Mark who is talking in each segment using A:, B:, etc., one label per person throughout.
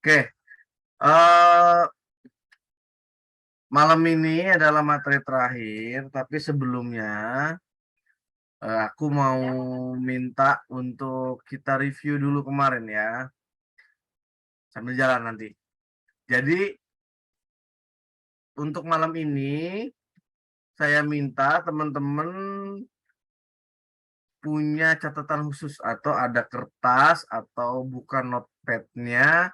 A: Oke, eh malam ini adalah materi terakhir, tapi sebelumnya aku mau minta untuk kita review dulu kemarin ya, sambil jalan nanti. Jadi untuk malam ini saya minta teman-teman punya catatan khusus atau ada kertas atau bukan notepad-nya,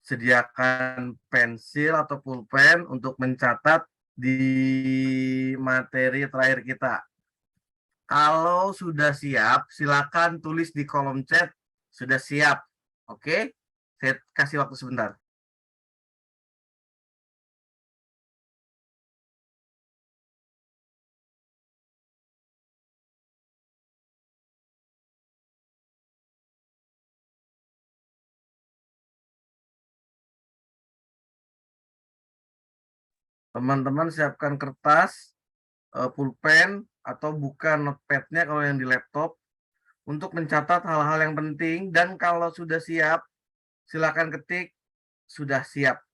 A: sediakan pensil atau pulpen untuk mencatat di materi terakhir kita. Kalau sudah siap, silakan tulis di kolom chat sudah siap. Oke, saya kasih waktu sebentar. Teman-teman siapkan kertas, pulpen, atau buka notepad-nya kalau yang di laptop untuk mencatat hal-hal yang penting. Dan kalau sudah siap, silakan ketik sudah siap.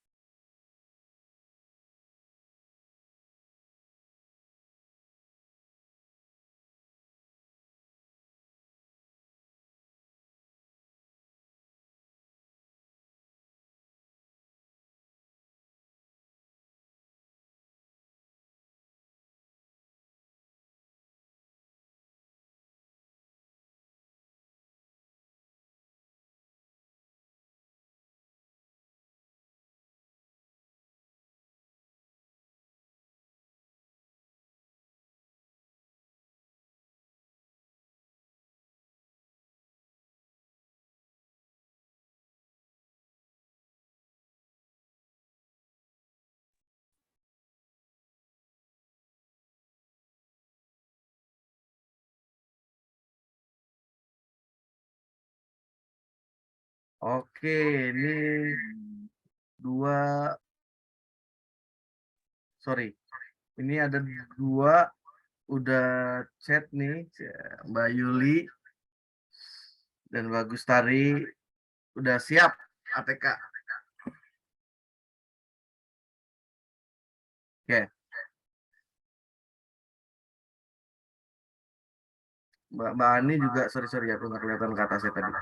A: Oke, ini dua, sorry, ini ada dua udah chat nih, Mbak Yuli dan Bagus Tari udah siap ATK. Oke, Mbak Ani juga, sorry aku nggak kelihatan ke atasnya tadi.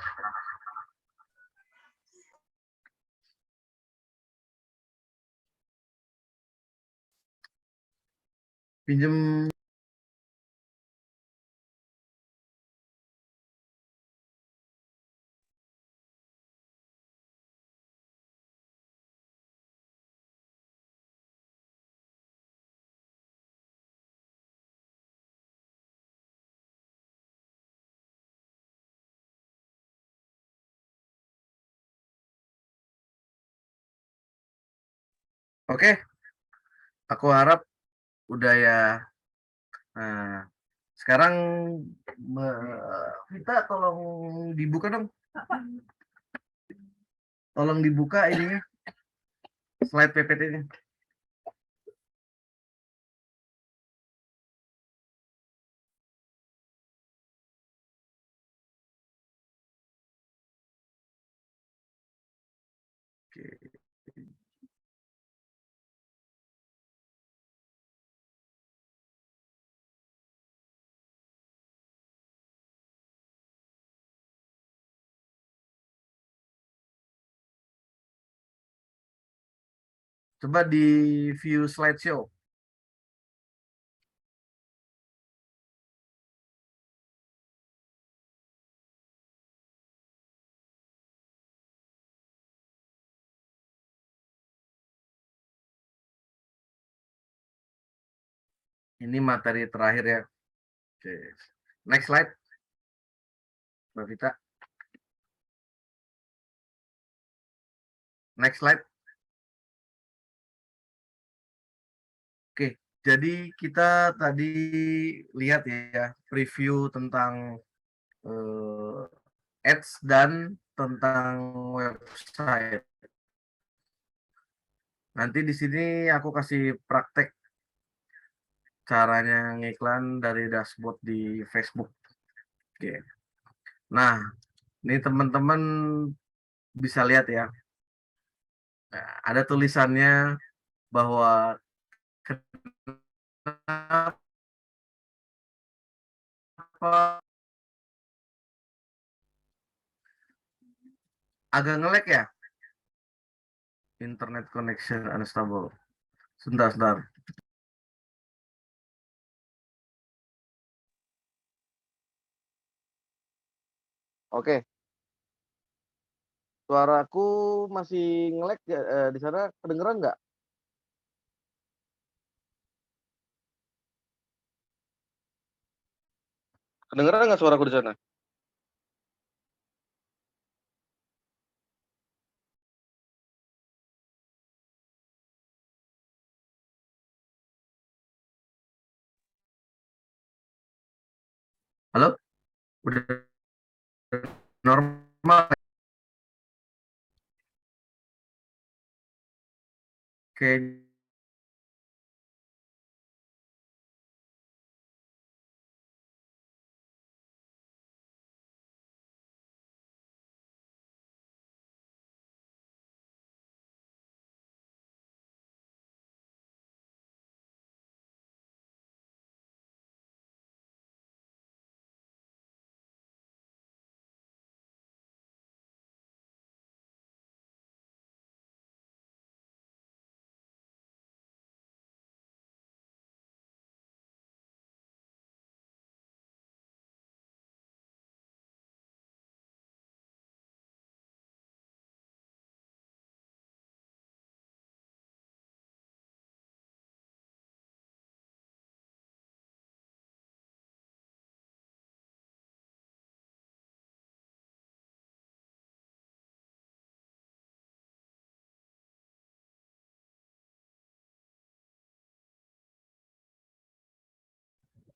A: Pinjem. Oke, aku harap udah ya. Nah, sekarang kita tolong dibuka dong. Tolong dibuka ininya, slide PPT-nya. Oke. Coba di view slideshow. Ini materi terakhir ya. Oke. Next slide, Mbak Vita. Next slide. Oke, jadi kita tadi lihat ya preview tentang ads dan tentang website. Nanti di sini aku kasih praktek caranya ngiklan dari dashboard di Facebook. Oke. Nah, ini teman-teman bisa lihat ya. Nah, ada tulisannya bahwa kenapa agak ngelek ya, internet connection unstable. Sebentar, sebentar. Oke, suaraku masih ngelek ya, di sana kedengeran nggak? Kedengeran nggak suaraku di sana? Halo? Udah normal? Oke,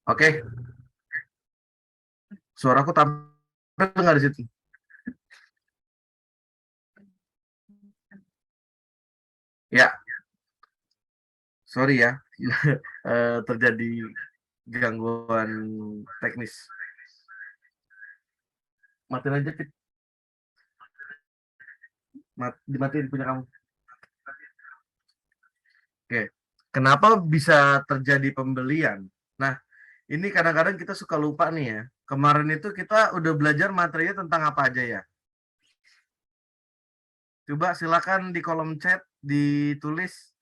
A: oke. Suaraku tampil nggak di situ? Ya, sorry ya. Terjadi gangguan teknis. Matiin aja, Fit. Dimatiin punya kamu. Oke. Kenapa bisa terjadi pembelian? Nah, ini kadang-kadang kita suka lupa nih ya. Kemarin itu kita udah belajar materinya tentang apa aja ya. Coba silakan di kolom chat ditulis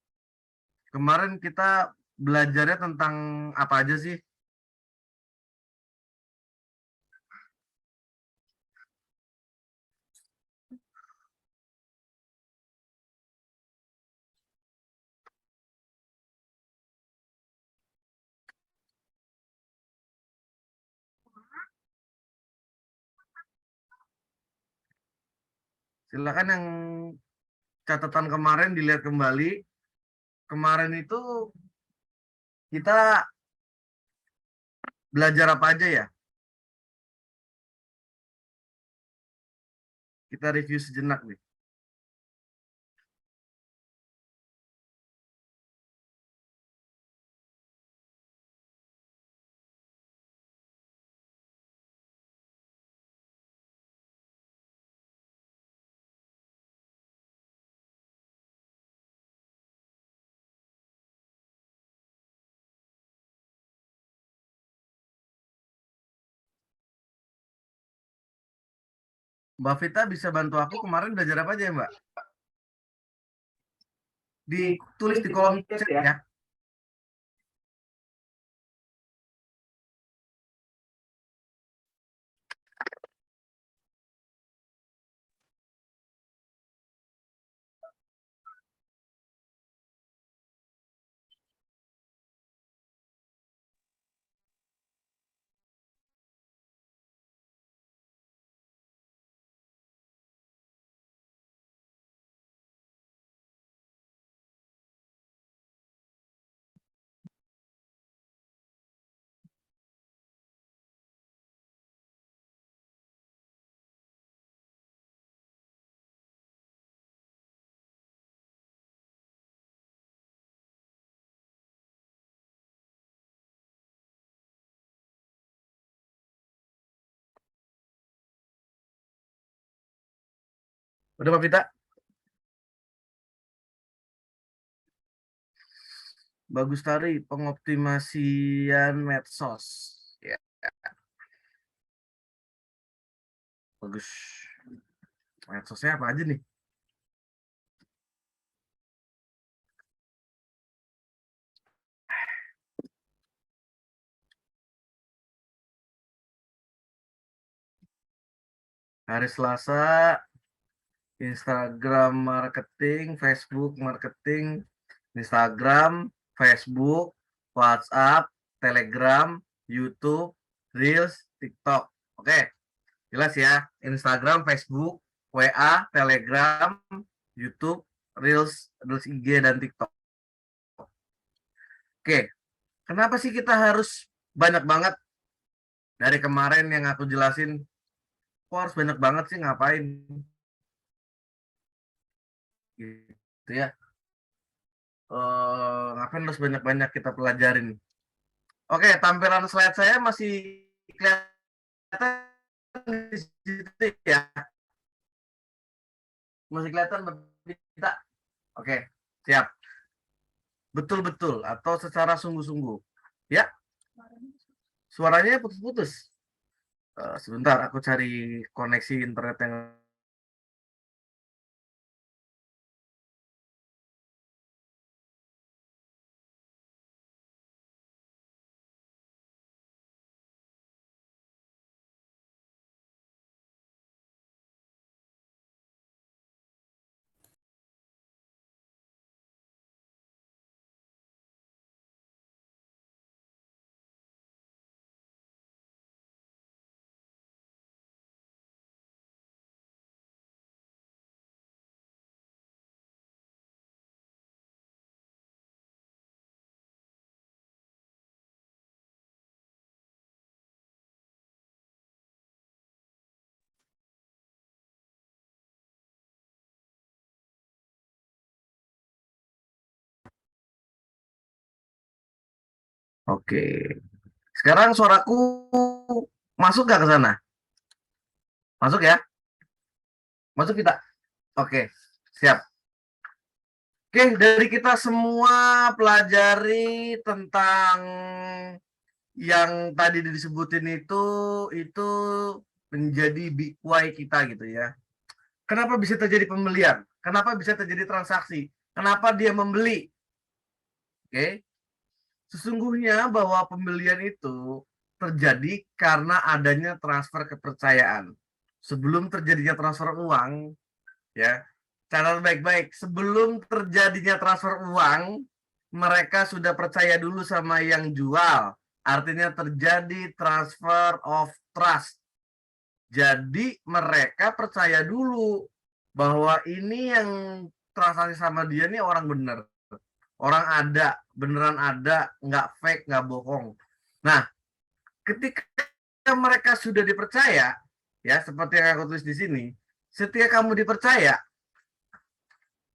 A: kemarin kita belajarnya tentang apa aja sih? Silakan yang catatan kemarin dilihat kembali. Kemarin itu kita belajar apa aja ya? Kita review sejenak nih. Mbak Vita bisa bantu aku kemarin belajar apa aja ya, Mbak? Ditulis di kolom chat ya. Udah Mbak Vita? Bagus Tari, pengoptimasian medsos. Ya, bagus. Medsosnya apa aja nih? Hari Selasa, Instagram marketing, Facebook marketing, Instagram, Facebook, WhatsApp, Telegram, YouTube, Reels, TikTok. Oke, jelas ya. Instagram, Facebook, WA, Telegram, YouTube, Reels, Reels IG, dan TikTok. Oke, kenapa sih kita harus banyak banget? Dari kemarin yang aku jelasin, kok harus banyak banget sih, ngapain? Gitu ya. Ngapain harus banyak-banyak kita pelajarin? Oke, tampilan slide saya masih kelihatan di situ ya. Masih kelihatan kita. Oke, siap. Betul-betul atau secara sungguh-sungguh. Ya, suaranya putus-putus. Sebentar, aku cari koneksi internet yang Oke. Sekarang suaraku masuk nggak ke sana? Masuk ya? Masuk kita? Oke, siap. Oke, dari kita semua pelajari tentang yang tadi disebutin itu menjadi big why kita gitu ya. Kenapa bisa terjadi pembelian? Kenapa bisa terjadi transaksi? Kenapa dia membeli? Oke, sesungguhnya bahwa pembelian itu terjadi karena adanya transfer kepercayaan. Sebelum terjadinya transfer uang, ya, catat baik-baik. Sebelum terjadinya transfer uang, mereka sudah percaya dulu sama yang jual. Artinya terjadi transfer of trust. Jadi mereka percaya dulu bahwa ini yang transaksi sama dia nih orang bener. Orang ada, beneran ada, nggak fake, nggak bohong. Nah, ketika mereka sudah dipercaya, ya seperti yang aku tulis di sini, setiap kamu dipercaya,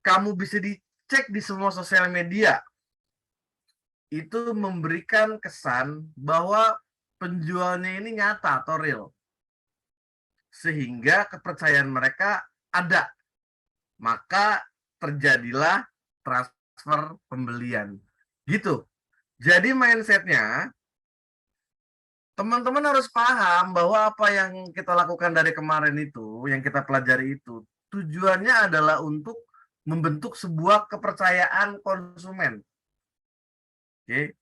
A: kamu bisa dicek di semua sosial media, itu memberikan kesan bahwa penjualnya ini nyata atau real. Sehingga kepercayaan mereka ada. Maka terjadilah transfer pembelian. Gitu. Jadi mindsetnya, teman-teman harus paham bahwa apa yang kita lakukan dari kemarin itu, yang kita pelajari itu, tujuannya adalah untuk membentuk sebuah kepercayaan konsumen. Oke,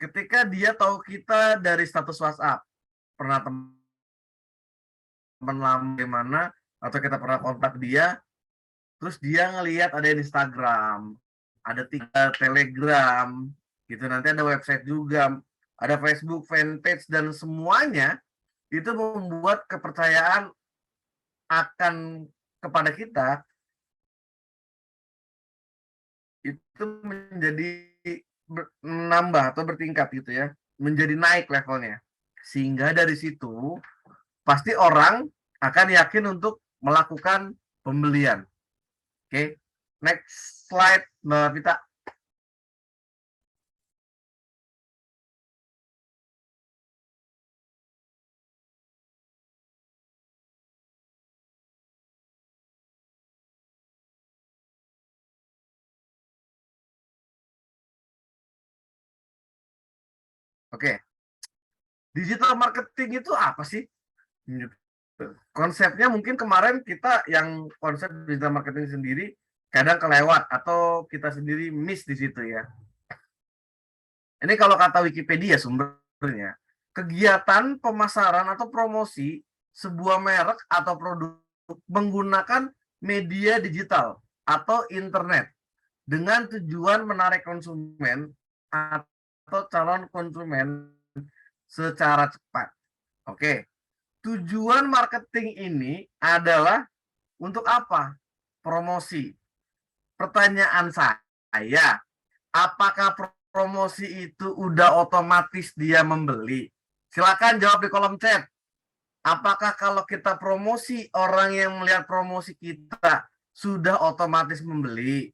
A: ketika dia tahu kita dari status WhatsApp, pernah teman lama gimana, atau kita pernah kontak dia, terus dia ngelihat ada Instagram, ada Telegram, gitu. Nanti ada website juga, ada Facebook fanpage dan semuanya itu membuat kepercayaan akan kepada kita itu menjadi menambah atau bertingkat gitu ya, menjadi naik levelnya. Sehingga dari situ pasti orang akan yakin untuk melakukan pembelian. Oke, next slide Mbak Vita. Oke, digital marketing itu apa sih? Konsepnya mungkin kemarin kita yang konsep digital marketing sendiri kadang kelewat atau kita sendiri miss di situ ya. Ini kalau kata Wikipedia sumbernya, kegiatan pemasaran atau promosi sebuah merek atau produk menggunakan media digital atau internet dengan tujuan menarik konsumen atau calon konsumen secara cepat. Oke, tujuan marketing ini adalah untuk apa? Promosi. Pertanyaan saya, apakah promosi itu udah otomatis dia membeli? Silakan jawab di kolom chat. Apakah kalau kita promosi, orang yang melihat promosi kita sudah otomatis membeli?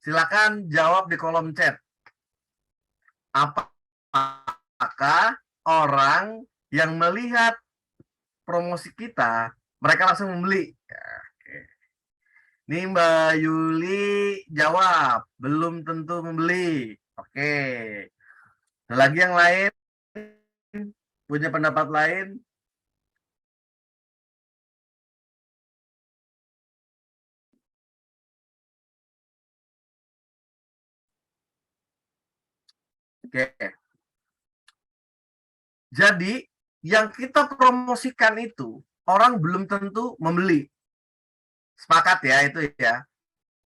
A: Silakan jawab di kolom chat. Apakah orang yang melihat promosi kita, mereka langsung membeli? Nih Mbak Yuli jawab, belum tentu membeli. Oke. Ada lagi yang lain? Punya pendapat lain? Oke. Jadi yang kita promosikan itu orang belum tentu membeli. Sepakat ya itu ya.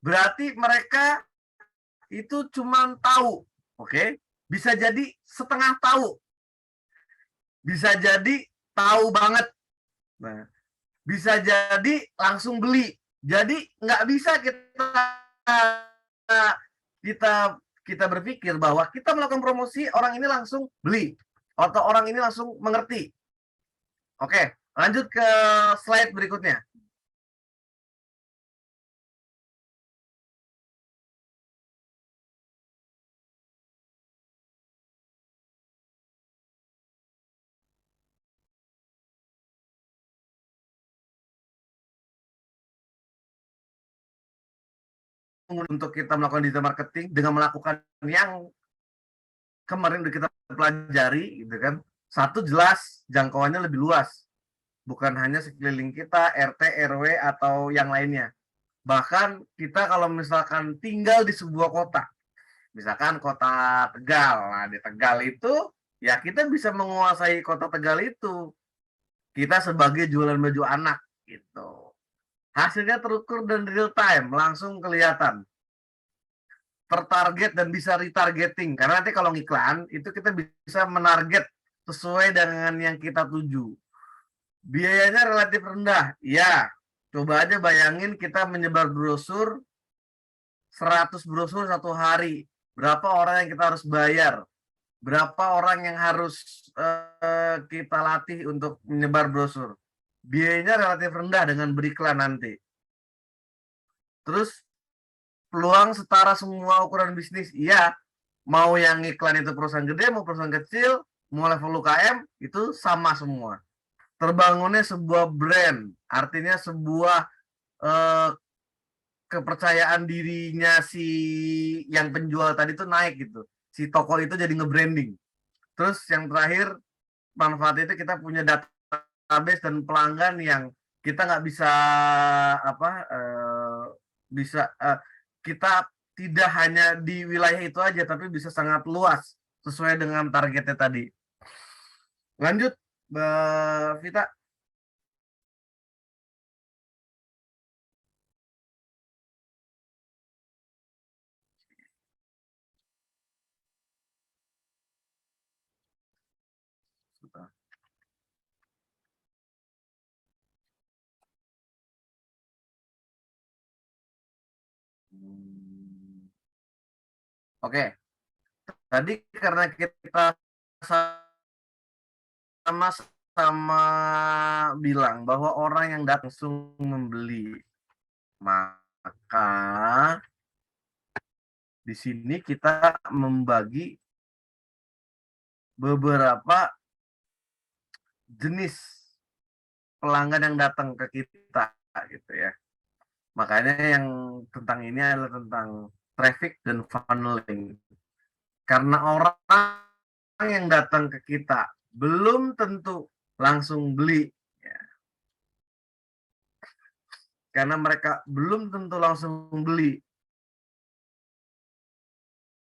A: Berarti mereka itu cuma tahu, oke? Bisa jadi setengah tahu, bisa jadi tahu banget. Nah, bisa jadi langsung beli. Jadi nggak bisa kita kita berpikir bahwa kita melakukan promosi orang ini langsung beli atau orang ini langsung mengerti. Oke, lanjut ke slide berikutnya. Untuk kita melakukan digital marketing dengan melakukan yang kemarin udah kita pelajari gitu kan. Satu, jelas jangkauannya lebih luas. Bukan hanya sekeliling kita, RT, RW atau yang lainnya. Bahkan kita kalau misalkan tinggal di sebuah kota, misalkan kota Tegal. Nah, di Tegal itu ya kita bisa menguasai kota Tegal itu. Kita sebagai jualan baju anak gitu. Hasilnya terukur dan real time, langsung kelihatan. Tertarget dan bisa retargeting. Karena nanti kalau ngiklan itu kita bisa menarget sesuai dengan yang kita tuju. Biayanya relatif rendah. Ya, coba aja bayangin kita menyebar brosur 100 brosur satu hari. Berapa orang yang kita harus bayar? Berapa orang yang harus kita latih untuk menyebar brosur? Biayanya relatif rendah dengan beriklan nanti. Terus peluang setara semua ukuran bisnis. Iya, mau yang iklan itu perusahaan gede, mau perusahaan kecil, mau level UKM, itu sama semua. Terbangunnya sebuah brand, artinya sebuah eh, kepercayaan dirinya si yang penjual tadi itu naik gitu. Si toko itu jadi nge-branding. Terus yang terakhir, manfaat itu kita punya database dan pelanggan yang kita nggak bisa apa bisa kita tidak hanya di wilayah itu aja tapi bisa sangat luas sesuai dengan targetnya tadi. Lanjut, Mbak Vita. Oke, tadi karena kita sama-sama bilang bahwa orang yang datang langsung membeli, maka di sini kita membagi beberapa jenis pelanggan yang datang ke kita gitu ya. Makanya yang tentang ini adalah tentang traffic dan funneling. Karena orang yang datang ke kita belum tentu langsung beli, ya. Karena mereka belum tentu langsung beli.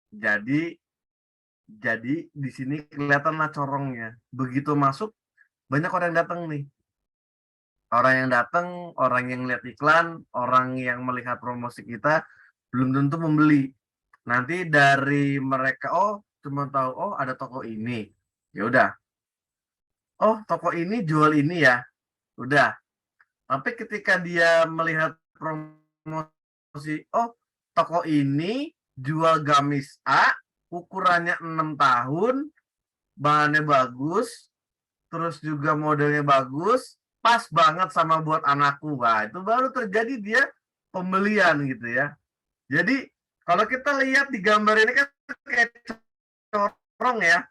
A: Jadi di sini kelihatanlah corongnya. Begitu masuk, banyak orang yang datang nih. Orang yang datang, orang yang lihat iklan, orang yang melihat promosi kita, belum tentu membeli. Nanti dari mereka, oh cuma tahu, oh ada toko ini. Ya udah. Oh, toko ini jual ini ya. Udah. Tapi ketika dia melihat promosi, oh toko ini jual gamis A, ukurannya 6 tahun, bahannya bagus, terus juga modelnya bagus, pas banget sama buat anakku. Wah, itu baru terjadi dia pembelian gitu ya. Jadi kalau kita lihat di gambar ini kan kayak corong ya,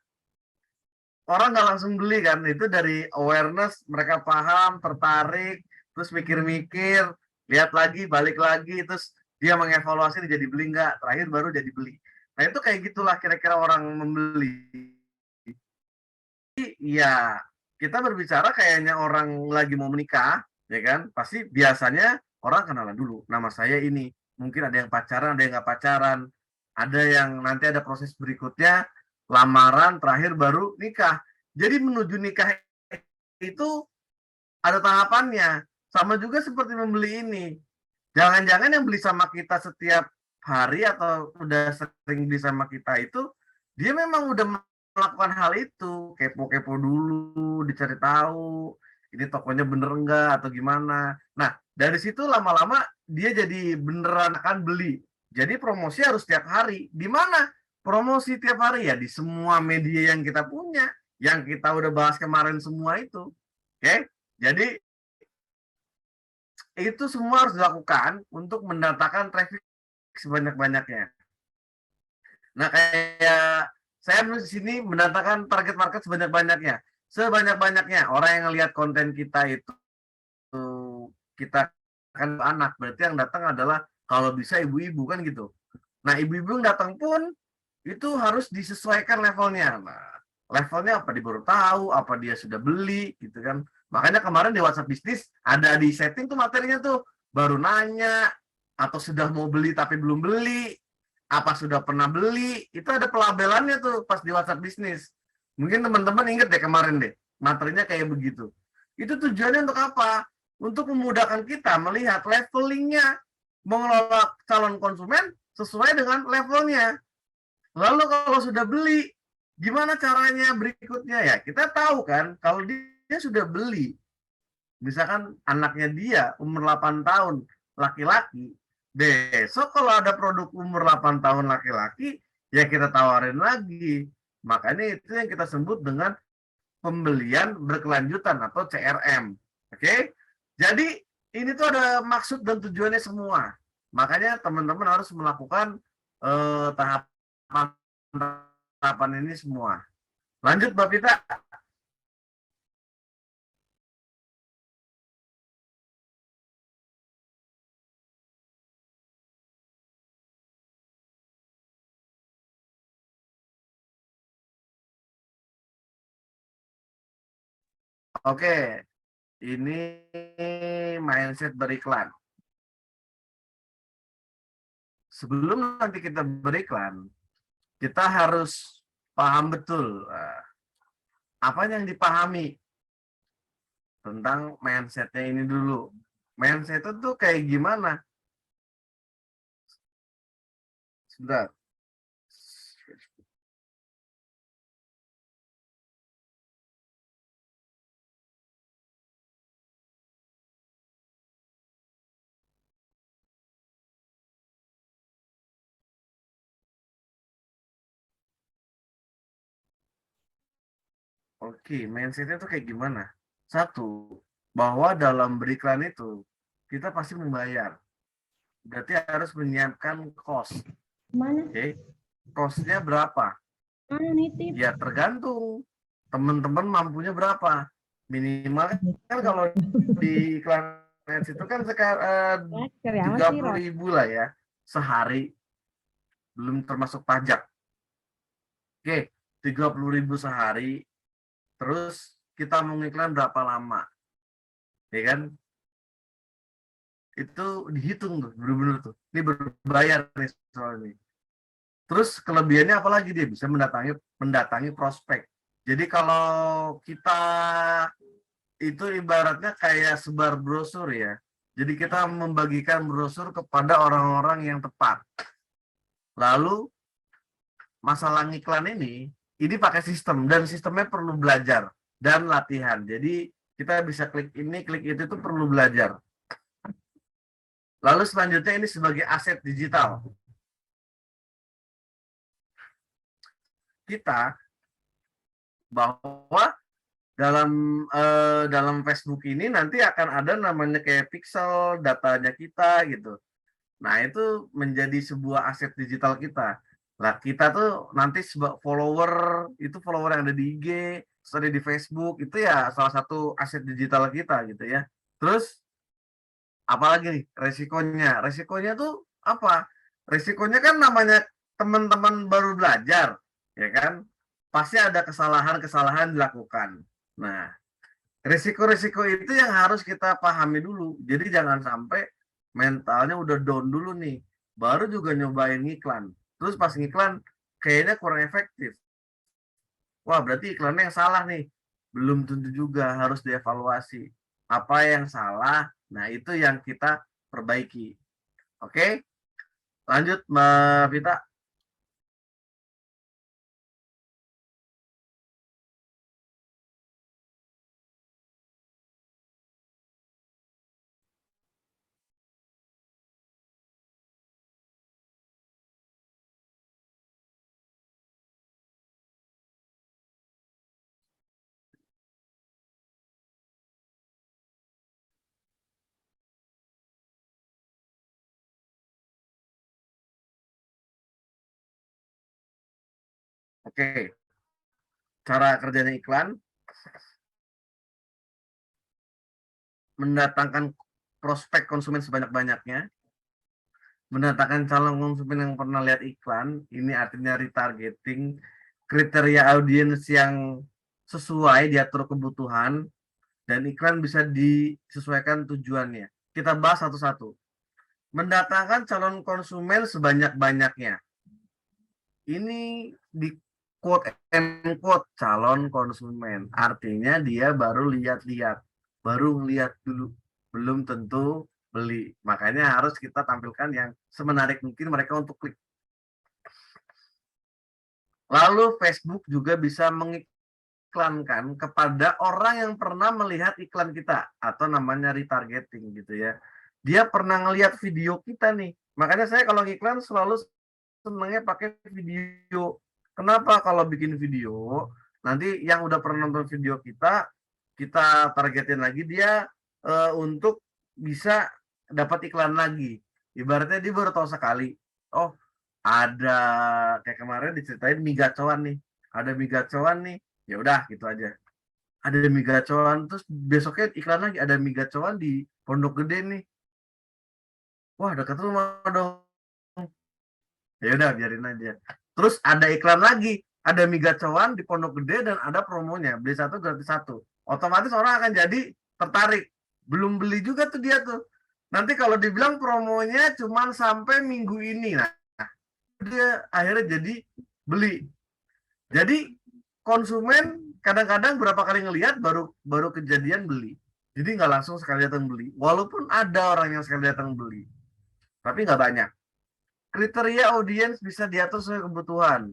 A: orang nggak langsung beli kan, itu dari awareness, mereka paham, tertarik, terus mikir-mikir, lihat lagi, balik lagi, terus dia mengevaluasi jadi beli nggak, terakhir baru jadi beli. Nah itu kayak gitulah kira-kira orang membeli. Iya, kita berbicara kayaknya orang lagi mau menikah, ya kan? Pasti biasanya orang kenalan dulu. Nama saya ini. Mungkin ada yang pacaran, ada yang nggak pacaran. Ada yang nanti ada proses berikutnya, lamaran, terakhir baru nikah. Jadi menuju nikah itu ada tahapannya. Sama juga seperti membeli ini. Jangan-jangan yang beli sama kita setiap hari atau udah sering beli sama kita itu, dia memang udah melakukan hal itu, kepo-kepo dulu, dicari tahu, ini tokonya bener enggak atau gimana. Nah, dari situ lama-lama dia jadi beneran akan beli. Jadi promosi harus tiap hari. Di mana promosi tiap hari? Ya di semua media yang kita punya, yang kita udah bahas kemarin semua itu. Oke? Jadi itu semua harus dilakukan untuk mendatangkan traffic sebanyak-banyaknya. Nah, kayak saya menulis di sini mendatangkan target market sebanyak-banyaknya. Sebanyak-banyaknya orang yang lihat konten kita itu kita kan anak, berarti yang datang adalah kalau bisa ibu-ibu kan gitu. Nah, ibu-ibu yang datang pun itu harus disesuaikan levelnya. Nah, levelnya apa dia baru tahu, apa dia sudah beli gitu kan. Makanya kemarin di WhatsApp bisnis ada di setting tuh materinya tuh baru nanya atau sudah mau beli tapi belum beli, apa sudah pernah beli, itu ada pelabelannya tuh pas di WhatsApp bisnis. Mungkin teman-teman inget deh kemarin deh, materinya kayak begitu. Itu tujuannya untuk apa? Untuk memudahkan kita melihat levelingnya, mengelola calon konsumen sesuai dengan levelnya. Lalu kalau sudah beli, gimana caranya berikutnya ya? Kita tahu kan, kalau dia sudah beli, misalkan anaknya dia umur 8 tahun, laki-laki, besok kalau ada produk umur 8 tahun laki-laki, ya kita tawarin lagi. Makanya itu yang kita sebut dengan pembelian berkelanjutan atau CRM. Oke? Jadi ini tuh ada maksud dan tujuannya semua. Makanya teman-teman harus melakukan tahapan ini semua. Lanjut Mbak Pita. Oke, ini mindset beriklan. Sebelum nanti kita beriklan, kita harus paham betul apa yang dipahami tentang mindsetnya ini dulu. Mindset itu kayak gimana? Sebentar. Oke, mindsetnya itu kayak gimana? Satu, bahwa dalam beriklan itu kita pasti membayar. Berarti harus menyiapkan cost.
B: Mana?
A: Oke, cost-nya berapa?
B: Mana nitip?
A: Ya tergantung teman-teman mampunya berapa. Minimal kan kalau di iklan itu kan sekarang 30.000 lah ya sehari, belum termasuk pajak. Oke, 30.000 sehari, terus kita mau ngiklan berapa lama, ya kan? Itu dihitung tuh, bener-bener tuh. Ini berbayar nih soal ini. Terus kelebihannya apalagi dia bisa mendatangi prospek. Jadi kalau kita itu ibaratnya kayak sebar brosur ya. Jadi kita membagikan brosur kepada orang-orang yang tepat. Lalu masalah ngiklan ini pakai sistem dan sistemnya perlu belajar dan latihan. Jadi kita bisa klik ini, klik itu perlu belajar. Lalu selanjutnya ini sebagai aset digital. Kita bahwa dalam Facebook ini nanti akan ada namanya kayak pixel datanya kita gitu. Nah, itu menjadi sebuah aset digital kita. Nah, kita tuh nanti follower, itu follower yang ada di IG, ada di Facebook, itu ya salah satu aset digital kita gitu ya. Terus, apalagi nih resikonya? Resikonya tuh apa? Resikonya kan namanya teman-teman baru belajar, ya kan? Pasti ada kesalahan-kesalahan dilakukan. Nah, risiko-risiko itu yang harus kita pahami dulu. Jadi jangan sampai mentalnya udah down dulu nih, baru juga nyobain ngiklan. Terus pas ngiklan kayaknya kurang efektif. Wah, berarti iklannya yang salah nih. Belum tentu juga, harus dievaluasi. Apa yang salah? Nah, itu yang kita perbaiki. Oke? Lanjut, Mbak Vita. Oke, cara kerjanya iklan, mendatangkan prospek konsumen sebanyak-banyaknya, mendatangkan calon konsumen yang pernah lihat iklan, ini artinya retargeting, kriteria audiens yang sesuai, diatur kebutuhan, dan iklan bisa disesuaikan tujuannya. Kita bahas satu-satu. Mendatangkan calon konsumen sebanyak-banyaknya. Ini di quote and quote calon konsumen. Artinya dia baru lihat-lihat, baru lihat dulu, belum tentu beli. Makanya harus kita tampilkan yang semenarik mungkin mereka untuk klik. Lalu Facebook juga bisa mengiklankan kepada orang yang pernah melihat iklan kita atau namanya retargeting gitu ya. Dia pernah ngelihat video kita nih. Makanya saya kalau ngiklan selalu senangnya pakai video. Kenapa? Kalau bikin video, nanti yang udah pernah nonton video kita targetin lagi dia untuk bisa dapat iklan lagi. Ibaratnya dia baru tahu sekali. Oh, ada kayak kemarin diceritain mie gacoan nih. Ada mie gacoan nih. Ya udah gitu aja. Ada mie gacoan terus besoknya iklan lagi ada mie gacoan di Pondok Gede nih. Wah, dekat rumah dong. Ya udah biarin aja. Terus ada iklan lagi, ada mie gacoan di Pondok Gede dan ada promonya, beli satu gratis satu. Otomatis orang akan jadi tertarik. Belum beli juga tuh dia tuh. Nanti kalau dibilang promonya cuma sampai minggu ini, nah dia akhirnya jadi beli. Jadi konsumen kadang-kadang berapa kali ngelihat baru baru kejadian beli. Jadi nggak langsung sekali datang beli. Walaupun ada orang yang sekali datang beli, tapi nggak banyak. Kriteria audiens bisa diatur sesuai kebutuhan.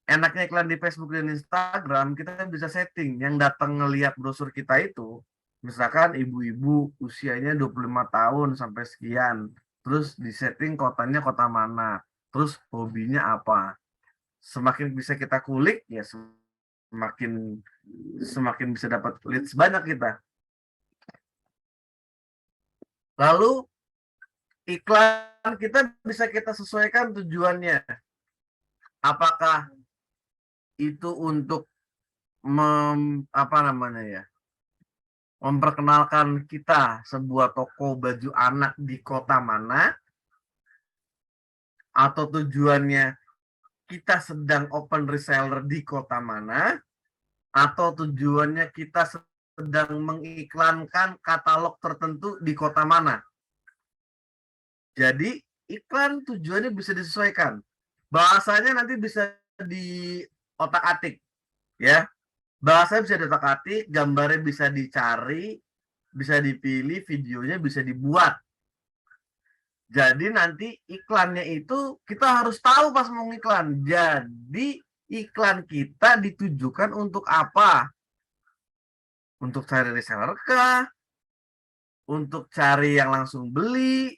A: Enaknya iklan di Facebook dan Instagram, kita bisa setting yang datang ngelihat brosur kita itu, misalkan ibu-ibu usianya 25 tahun sampai sekian, terus di setting kotanya kota mana, terus hobinya apa. Semakin bisa kita kulik, ya semakin semakin bisa dapat leads banyak kita. Lalu iklan kita bisa kita sesuaikan tujuannya. Apakah itu untuk apa namanya ya, memperkenalkan kita sebuah toko baju anak di kota mana, atau tujuannya kita sedang open reseller di kota mana, atau tujuannya kita sedang mengiklankan katalog tertentu di kota mana. Jadi iklan tujuannya bisa disesuaikan. Bahasanya nanti bisa di otak-atik, ya. Bahasanya bisa diotak-atik, gambarnya bisa dicari, bisa dipilih, videonya bisa dibuat. Jadi nanti iklannya itu kita harus tahu pas mau iklan. Jadi iklan kita ditujukan untuk apa? Untuk cari reseller kah? Untuk cari yang langsung beli?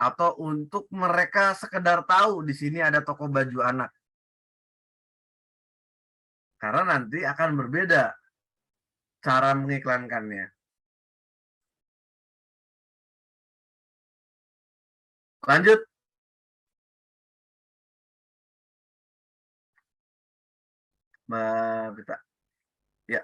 A: Atau untuk mereka sekedar tahu di sini ada toko baju anak? Karena nanti akan berbeda cara mengiklankannya. Lanjut, Mbak Bita. Ya,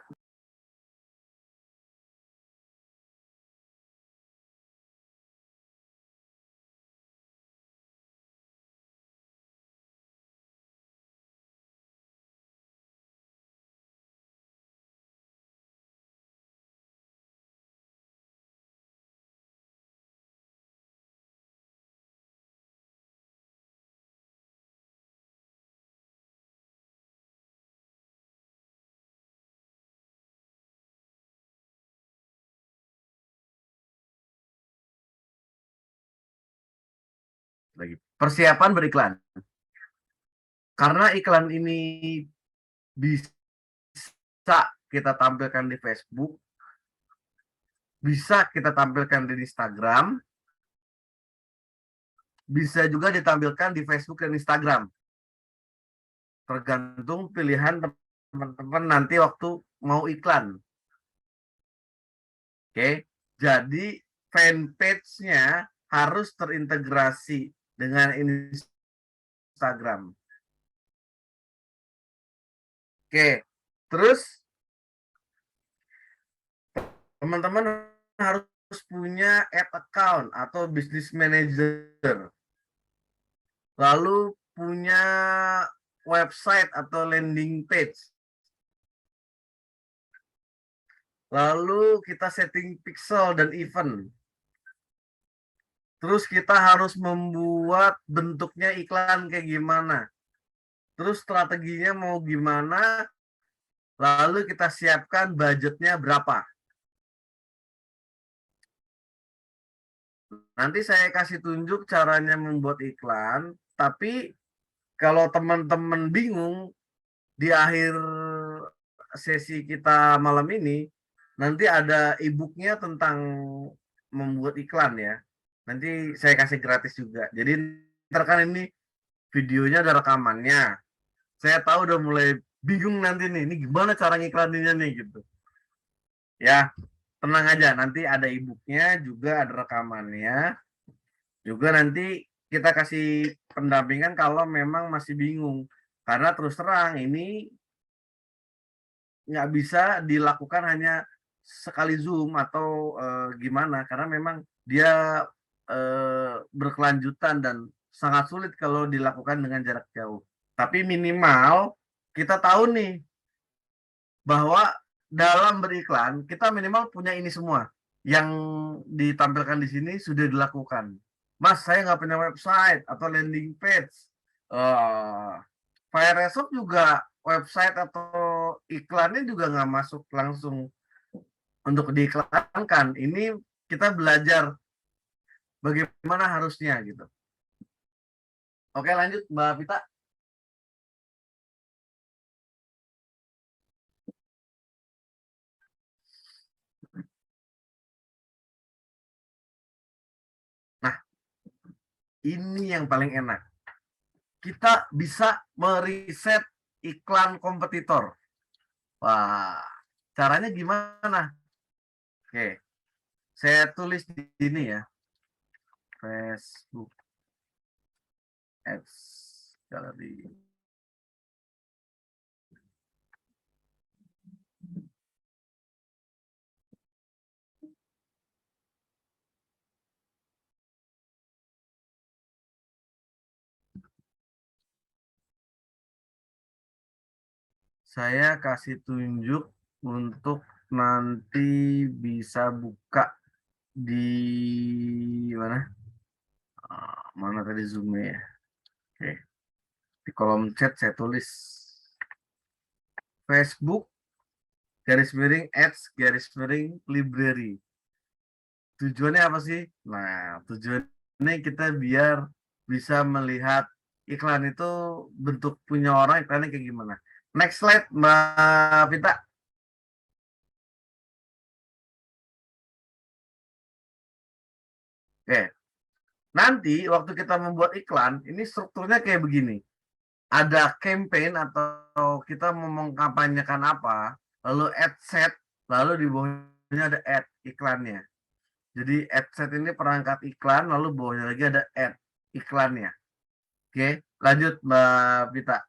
A: lagi. Persiapan beriklan. Karena iklan ini bisa kita tampilkan di Facebook, bisa kita tampilkan di Instagram, bisa juga ditampilkan di Facebook dan Instagram. Tergantung pilihan teman-teman nanti waktu mau iklan. Oke, jadi fanpage-nya harus terintegrasi dengan Instagram. Oke, terus teman-teman harus punya ad account atau business manager. Lalu punya website atau landing page. Lalu kita setting pixel dan event. Terus kita harus membuat bentuknya iklan kayak gimana. Terus strateginya mau gimana. Lalu kita siapkan budgetnya berapa. Nanti saya kasih tunjuk caranya membuat iklan. Tapi kalau teman-teman bingung, di akhir sesi kita malam ini, nanti ada e-booknya tentang membuat iklan ya. Nanti saya kasih gratis juga. Jadi ntar kan ini videonya ada rekamannya. Saya tahu udah mulai bingung nanti nih, ini gimana cara ngiklaninnya nih gitu. Ya, tenang aja, nanti ada e-booknya juga ada rekamannya. Juga nanti kita kasih pendampingan kalau memang masih bingung. Karena terus terang ini nggak bisa dilakukan hanya sekali Zoom atau gimana, karena memang dia berkelanjutan dan sangat sulit kalau dilakukan dengan jarak jauh. Tapi minimal kita tahu nih bahwa dalam beriklan kita minimal punya ini semua yang ditampilkan di sini sudah dilakukan. Mas, saya nggak punya website atau landing page. Uh, Firesoft juga website atau iklannya juga nggak masuk langsung untuk diiklankan. Ini kita belajar bagaimana harusnya gitu. Oke, lanjut Mbak Pita. Nah, ini yang paling enak. Kita bisa meriset iklan kompetitor. Wah, caranya gimana? Oke, saya tulis di sini ya. Facebook Ads Gallery. Saya kasih tunjuk untuk nanti bisa buka di mana? Mana tadi zoomnya ya? Oke, di kolom chat saya tulis Facebook garis miring ads garis miring library. Tujuannya apa sih? Nah, tujuannya kita biar bisa melihat iklan itu bentuk punya orang iklannya kayak gimana. Next slide, Mbak Vita. Oke, nanti waktu kita membuat iklan, ini strukturnya kayak begini. Ada campaign atau kita mau mengkampanyekan apa, lalu ad set, lalu di bawahnya ada ad iklannya. Jadi ad set ini perangkat iklan, lalu bawahnya lagi ada ad iklannya. Oke, lanjut Mbak Vita.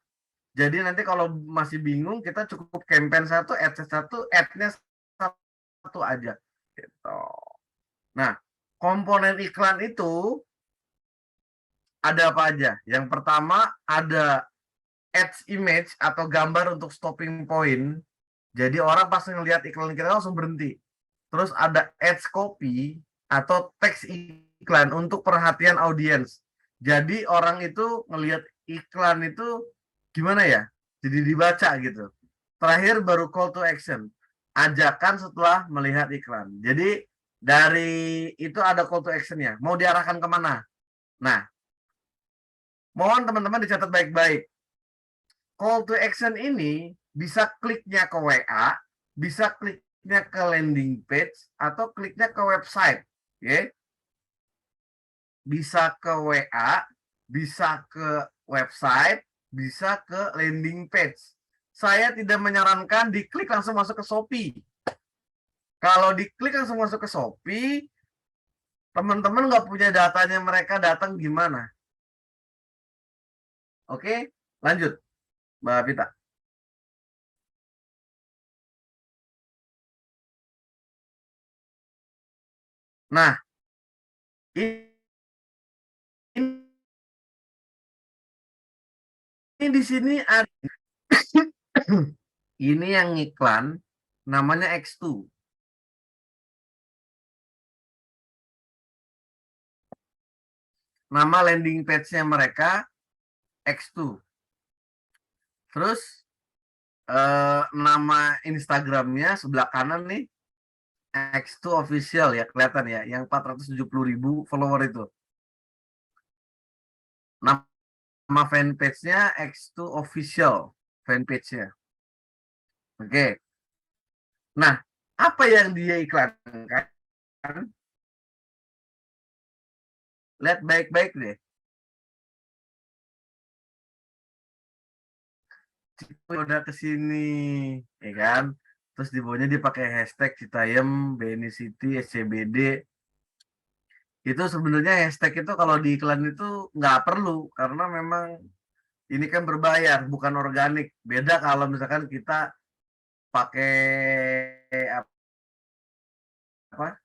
A: Jadi nanti kalau masih bingung, kita cukup campaign satu, ad set satu, ad-nya satu aja. Gitu. Nah, komponen iklan itu ada apa aja? Yang pertama ada ads image atau gambar untuk stopping point. Jadi orang pas ngelihat iklan kita langsung berhenti. Terus ada ads copy atau teks iklan untuk perhatian audiens. Jadi orang itu ngelihat iklan itu gimana ya? Jadi dibaca gitu. Terakhir baru call to action. Ajakan setelah melihat iklan. Jadi dari itu ada call to actionnya. Mau diarahkan kemana? Nah, mohon teman-teman dicatat baik-baik. Call to action ini bisa kliknya ke WA, bisa kliknya ke landing page, atau kliknya ke website. Okay? Bisa ke WA, bisa ke website, bisa ke landing page. Saya tidak menyarankan diklik langsung masuk ke Shopee. Kalau diklik langsung masuk ke Shopee, teman-teman nggak punya datanya mereka datang gimana? Oke, lanjut, Mbak Pita. Nah, ini di sini ada ini yang iklan namanya X2. Nama landing page-nya mereka X2. Terus nama Instagramnya sebelah kanan nih X2 official ya, kelihatan ya, yang 470.000 follower itu. Nama fanpage-nya X2 official fanpage-nya. Oke. Nah, apa yang dia iklankan? Lihat baik-baik deh. Udah kesini, ya kan? Terus di bawahnya dia pakai hashtag Citayam, BNI City, SCBD. Itu sebenarnya hashtag itu kalau di iklan itu nggak perlu karena memang ini kan berbayar, bukan organik. Beda kalau misalkan kita pakai apa?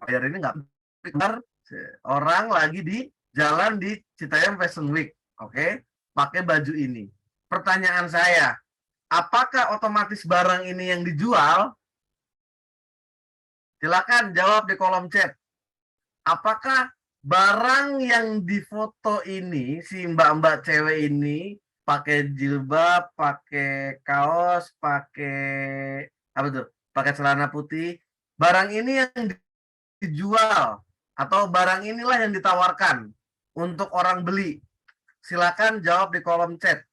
A: Bayar ini nggak benar. Orang lagi di jalan di Citayam Fashion Week, oke? Pakai baju ini. Pertanyaan saya, apakah otomatis barang ini yang dijual? Silakan jawab di kolom chat. Apakah barang yang difoto ini, si mbak-mbak cewek ini, pakai jilbab, pakai kaos, pakai apa tuh? Pakai celana putih. Barang ini yang dijual atau barang inilah yang ditawarkan untuk orang beli. Silakan jawab di kolom chat.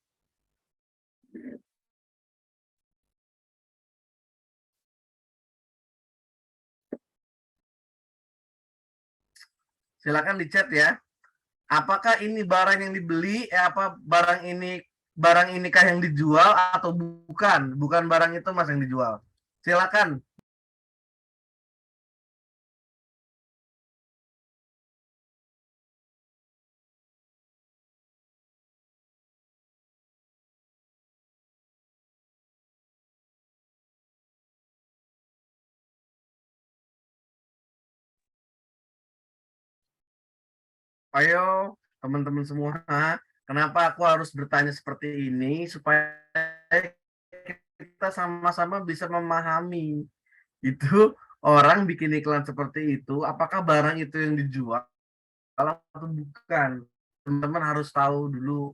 A: Silakan di chat ya. Apakah ini barang yang dibeli? Apa barang inikah yang dijual atau bukan? Bukan barang itu mas yang dijual. Silakan. Ayo teman-teman semua, kenapa aku harus bertanya seperti ini supaya kita sama-sama bisa memahami itu orang bikin iklan seperti itu, apakah barang itu yang dijual atau bukan. Teman-teman harus tahu dulu.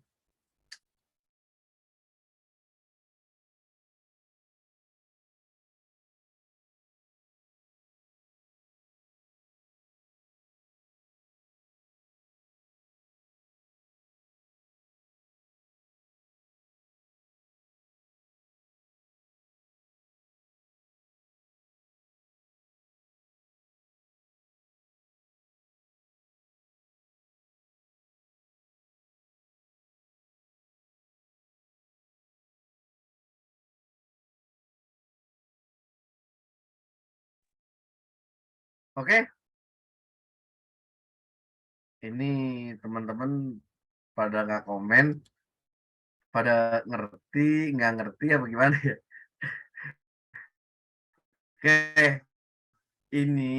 A: Oke, ini teman-teman pada nggak komen, pada ngerti, nggak ngerti apa gimana ya? Oke, ini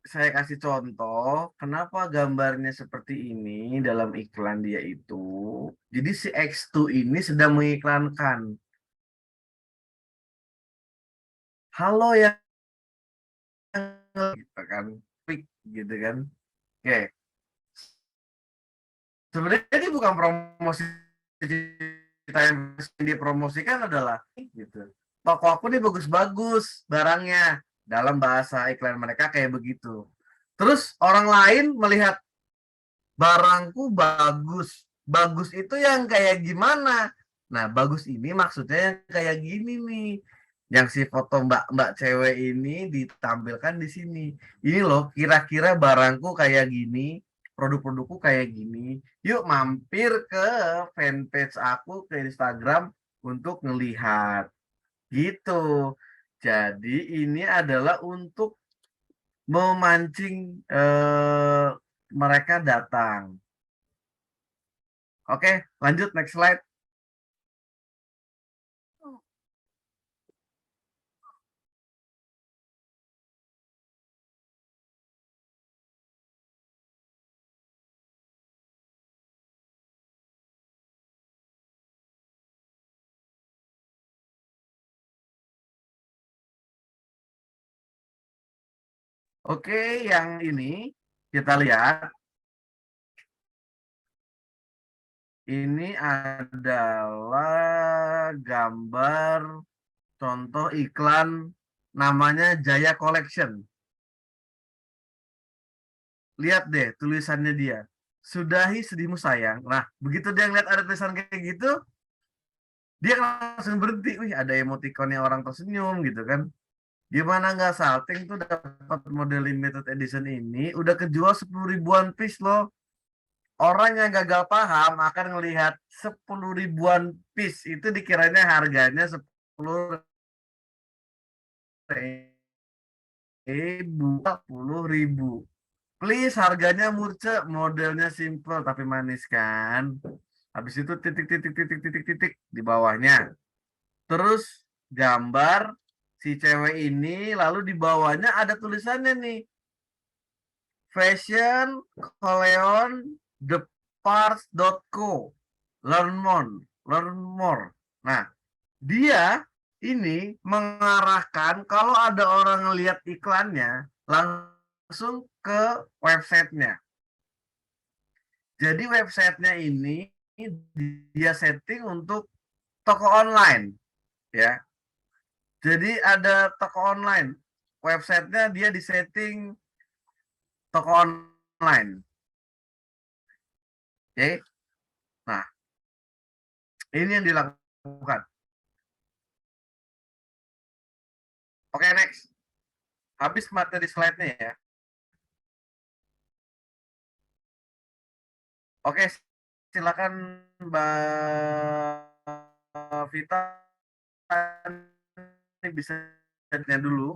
A: saya kasih contoh kenapa gambarnya seperti ini dalam iklan dia itu. Jadi si X2 ini sedang mengiklankan, halo ya, gitu kan, Pik, gitu kan. Oke, sebenarnya ini bukan promosi, cerita yang dipromosikan adalah gitu. Toko aku nih bagus-bagus barangnya, dalam bahasa iklan mereka kayak begitu. Terus orang lain melihat barangku bagus. Bagus itu yang kayak gimana? Nah, bagus ini maksudnya yang kayak gini nih. Yang si foto mbak-mbak cewek ini ditampilkan di sini. Ini loh, kira-kira barangku kayak gini, produk-produkku kayak gini. Yuk mampir ke fanpage aku ke Instagram untuk ngelihat. Gitu. Jadi ini adalah untuk memancing mereka datang. Oke, lanjut next slide. Oke, yang ini kita lihat, ini adalah gambar contoh iklan namanya Jaya Collection. Lihat deh tulisannya dia. Sudahi sedihmu sayang. Nah, begitu dia ngeliat ada tulisan kayak gitu, dia langsung berhenti. Wih, ada emotikonnya orang tersenyum gitu kan. Gimana nggak salting tuh dapat model limited edition ini udah kejual 10 ribuan piece loh. Orang yang gagal paham akan melihat 10 ribuan piece itu dikiranya harganya 10 ribu, 10 ribu. Please harganya murce, modelnya simple tapi manis kan. Habis itu titik titik titik titik titik di bawahnya. Terus gambar si cewek ini lalu di bawahnya ada tulisannya nih. Fashion Coleon theparts.co, learn more, learn more. Nah, dia ini mengarahkan kalau ada orang ngelihat iklannya langsung ke websitenya. Jadi websitenya ini dia setting untuk toko online, ya. Jadi ada toko online, websitenya dia disetting toko online. Oke, nah ini yang dilakukan. Oke, next. Habis materi slide-nya ya. Oke, silakan Mbak Vita ini bisa chatnya dulu.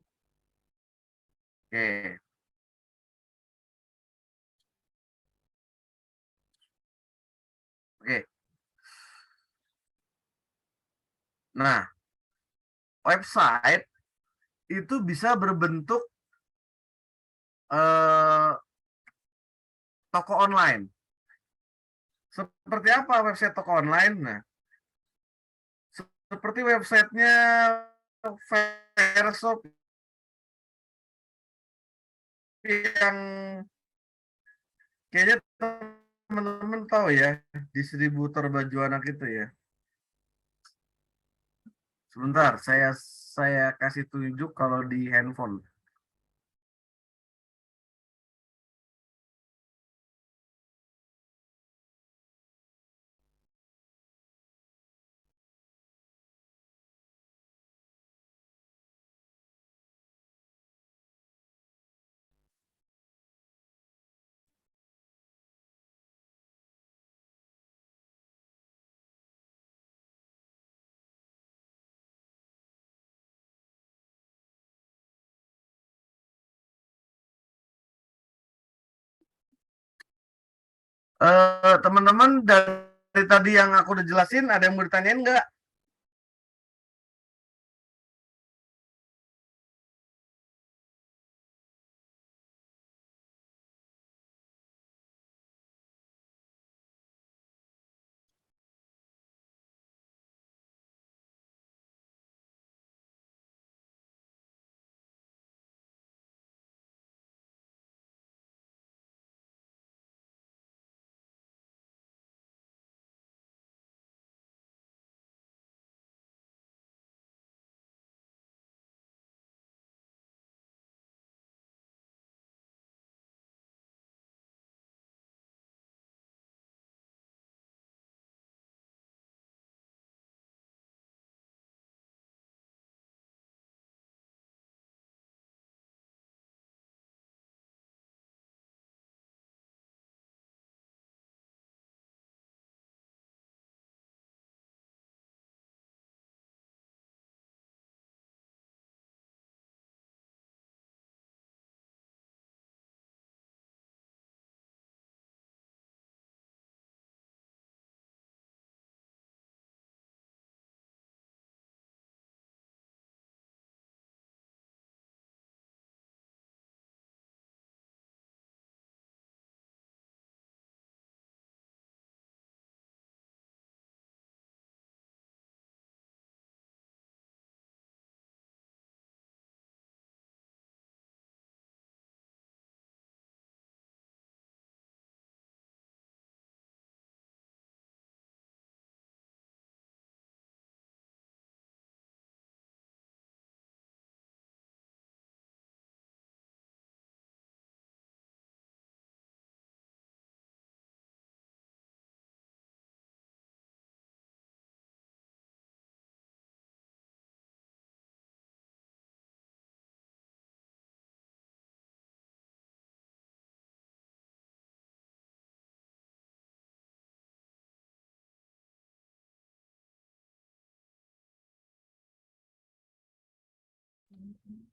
A: Oke. Oke. Nah, website itu bisa berbentuk eh, toko online. Seperti apa website toko online? Nah, seperti websitenya Vershop yang kayaknya teman-teman tahu ya, distributor baju anak itu ya. Sebentar, saya kasih tunjuk kalau di handphone. Teman-teman dari tadi yang aku udah jelasin, ada yang mau ditanyain nggak?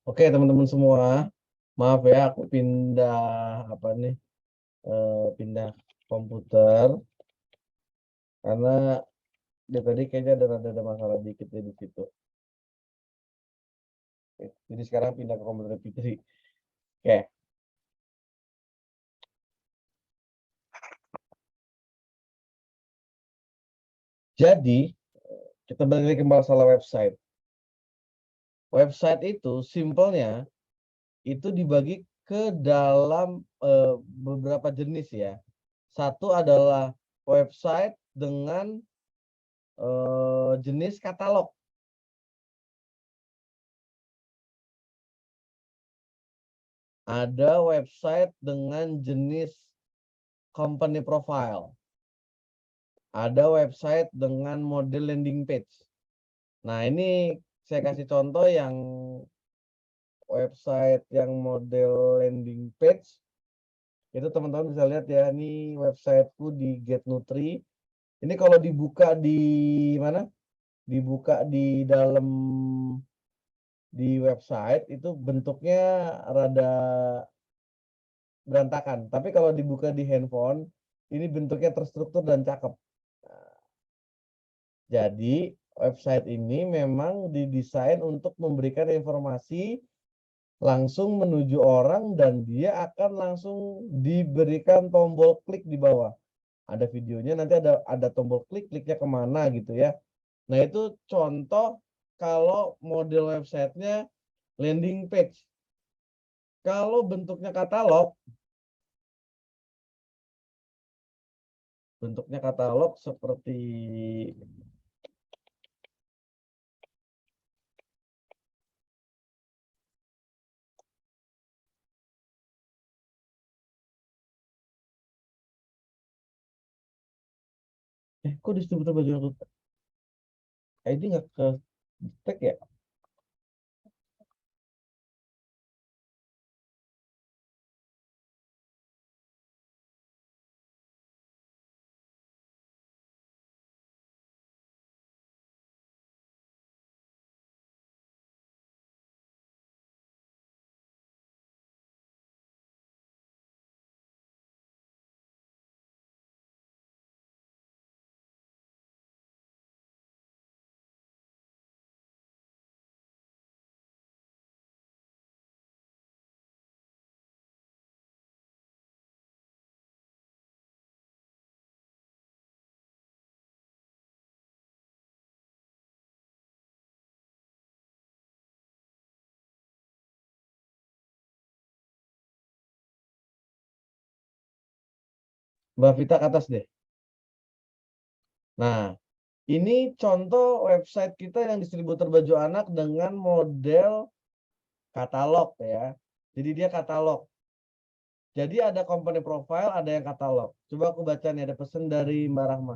A: Oke, teman-teman semua, maaf ya, aku pindah apa nih, pindah komputer karena dia tadi kayaknya ada masalah dikit ya di situ. Oke, jadi sekarang pindah ke komputer Fitri. Oke. Jadi kita balik lagi ke masalah website. Website itu simpelnya itu dibagi ke dalam beberapa jenis ya. Satu adalah website dengan jenis katalog. Ada website dengan jenis company profile. Ada website dengan model landing page. Nah, ini saya kasih contoh yang website yang model landing page. Itu teman-teman bisa lihat ya, ini websiteku di Get Nutri. Ini kalau dibuka di mana? Dibuka di dalam di website itu bentuknya rada berantakan. Tapi kalau dibuka di handphone, ini bentuknya terstruktur dan cakep. Jadi website ini memang didesain untuk memberikan informasi
B: langsung menuju orang dan dia akan langsung diberikan tombol klik di bawah. Ada videonya, nanti ada tombol klik, kliknya kemana gitu ya. Nah itu contoh kalau model websitenya landing page. Kalau bentuknya katalog seperti kok distributor baju aku ID nggak ke tag ya? Mbak Vita ke atas deh. Nah, ini contoh website kita yang distributor baju anak dengan model katalog ya. Jadi dia katalog. Jadi ada komponen profile, ada yang katalog. Coba aku baca nih, ada pesan dari Mbak Rahma.